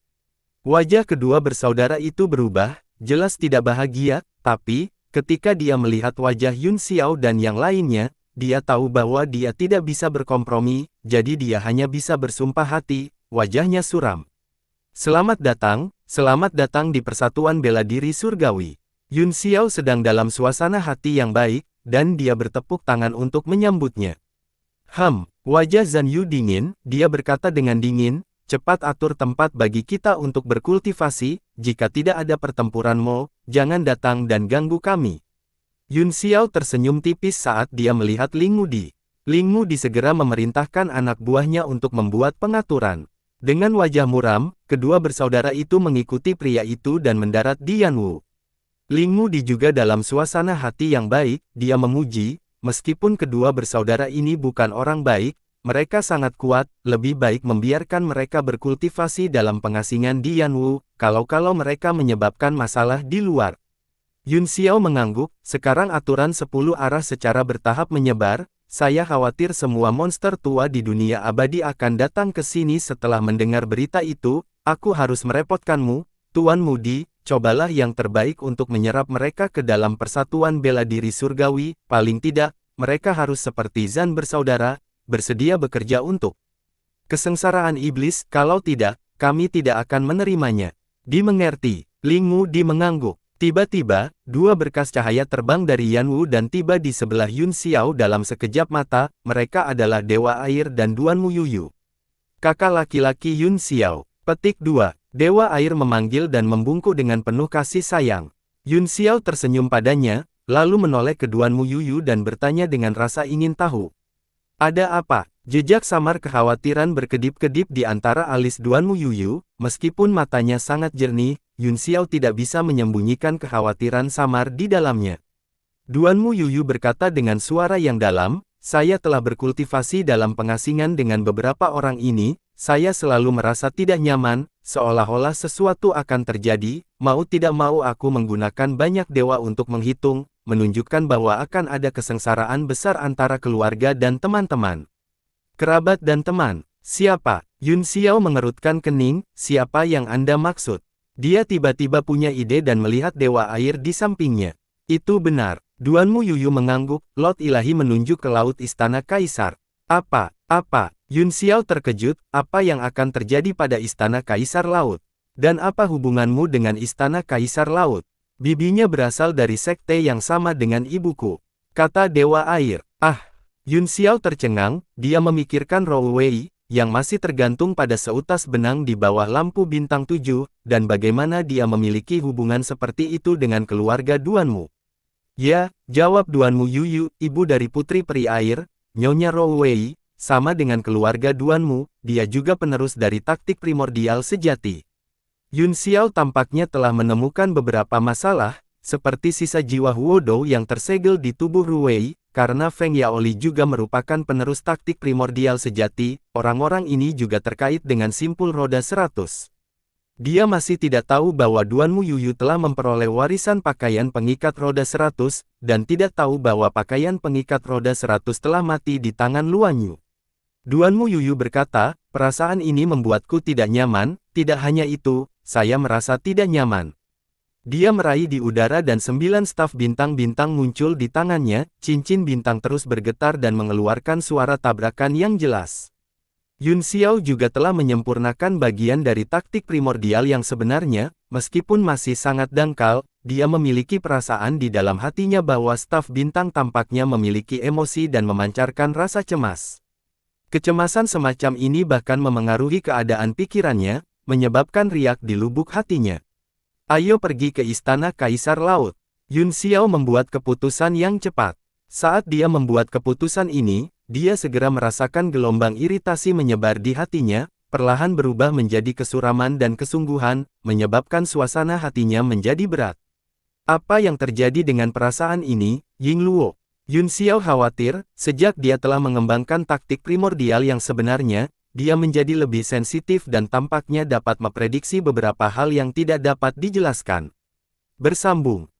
Wajah kedua bersaudara itu berubah, jelas tidak bahagia, tapi, ketika dia melihat wajah Yun Xiao dan yang lainnya, dia tahu bahwa dia tidak bisa berkompromi, jadi dia hanya bisa bersumpah hati, wajahnya suram. Selamat datang di Persatuan Bela Diri Surgawi. Yun Xiao sedang dalam suasana hati yang baik, dan dia bertepuk tangan untuk menyambutnya. Wajah Zan Yu dingin, dia berkata dengan dingin, cepat atur tempat bagi kita untuk berkultivasi, jika tidak ada pertempuran Mo, jangan datang dan ganggu kami. Yun Xiao tersenyum tipis saat dia melihat Ling Mudi. Ling Mudi segera memerintahkan anak buahnya untuk membuat pengaturan. Dengan wajah muram, kedua bersaudara itu mengikuti pria itu dan mendarat di Yanwu. Ling Mudi juga dalam suasana hati yang baik, dia memuji, meskipun kedua bersaudara ini bukan orang baik, mereka sangat kuat, lebih baik membiarkan mereka berkultivasi dalam pengasingan di Yanwu, kalau mereka menyebabkan masalah di luar. Yun Xiao mengangguk, sekarang aturan 10 arah secara bertahap menyebar, saya khawatir semua monster tua di dunia abadi akan datang ke sini setelah mendengar berita itu, aku harus merepotkanmu, Tuan Mudi, cobalah yang terbaik untuk menyerap mereka ke dalam Persatuan Bela Diri Surgawi, paling tidak, mereka harus seperti Zan bersaudara, bersedia bekerja untuk kesengsaraan iblis, kalau tidak, kami tidak akan menerimanya. Dimengerti, Ling Mudi mengangguk. Tiba-tiba, dua berkas cahaya terbang dari Yanwu dan tiba di sebelah Yun Xiao dalam sekejap mata, mereka adalah Dewa Air dan Duan Muyuyu. Kakak laki-laki Yun Xiao. Petik 2. Dewa Air memanggil dan membungkuk dengan penuh kasih sayang. Yun Xiao tersenyum padanya, lalu menoleh ke Duan Muyuyu dan bertanya dengan rasa ingin tahu. Ada apa? Jejak samar kekhawatiran berkedip-kedip di antara alis Duan Muyuyu, meskipun matanya sangat jernih, Yun Xiao tidak bisa menyembunyikan kekhawatiran samar di dalamnya. Duan Muyuyu berkata dengan suara yang dalam, saya telah berkultivasi dalam pengasingan dengan beberapa orang ini, saya selalu merasa tidak nyaman, seolah-olah sesuatu akan terjadi, mau tidak mau aku menggunakan banyak dewa untuk menghitung, menunjukkan bahwa akan ada kesengsaraan besar antara keluarga dan teman-teman. Kerabat dan teman. Siapa? Yun Xiao mengerutkan kening, siapa yang Anda maksud? Dia tiba-tiba punya ide dan melihat dewa air di sampingnya. Itu benar. Duanmu Yuyu mengangguk, Lot Ilahi menunjuk ke laut istana kaisar. Apa? Yun Xiao terkejut, apa yang akan terjadi pada istana kaisar laut? Dan apa hubunganmu dengan istana kaisar laut? Bibinya berasal dari sekte yang sama dengan ibuku. Kata dewa air. Yun Xiao tercengang, dia memikirkan Rou Wei, yang masih tergantung pada seutas benang di bawah lampu bintang 7, dan bagaimana dia memiliki hubungan seperti itu dengan keluarga Duanmu. Ya, jawab Duanmu Yuyu, ibu dari putri peri air, Nyonya Rou Wei, sama dengan keluarga Duanmu, dia juga penerus dari taktik primordial sejati. Yun Xiao tampaknya telah menemukan beberapa masalah, seperti sisa jiwa Huodo yang tersegel di tubuh Ru Wei, karena Feng Yaoli juga merupakan penerus taktik primordial sejati, orang-orang ini juga terkait dengan simpul roda 100. Dia masih tidak tahu bahwa Duanmu Yuyu telah memperoleh warisan pakaian pengikat roda 100, dan tidak tahu bahwa pakaian pengikat roda 100 telah mati di tangan Luan Yu. Duanmu Yuyu berkata, perasaan ini membuatku tidak nyaman, tidak hanya itu, saya merasa tidak nyaman. Dia meraih di udara dan 9 staf bintang-bintang muncul di tangannya, cincin bintang terus bergetar dan mengeluarkan suara tabrakan yang jelas. Yun Xiao juga telah menyempurnakan bagian dari taktik primordial yang sebenarnya, meskipun masih sangat dangkal, dia memiliki perasaan di dalam hatinya bahwa staf bintang tampaknya memiliki emosi dan memancarkan rasa cemas. Kecemasan semacam ini bahkan memengaruhi keadaan pikirannya, menyebabkan riak di lubuk hatinya. Ayo pergi ke istana Kaisar Laut. Yun Xiao membuat keputusan yang cepat. Saat dia membuat keputusan ini, dia segera merasakan gelombang iritasi menyebar di hatinya, perlahan berubah menjadi kesuraman dan kesungguhan, menyebabkan suasana hatinya menjadi berat. Apa yang terjadi dengan perasaan ini, Ying Luo? Yun Xiao khawatir, sejak dia telah mengembangkan taktik primordial yang sebenarnya, dia menjadi lebih sensitif dan tampaknya dapat memprediksi beberapa hal yang tidak dapat dijelaskan. Bersambung.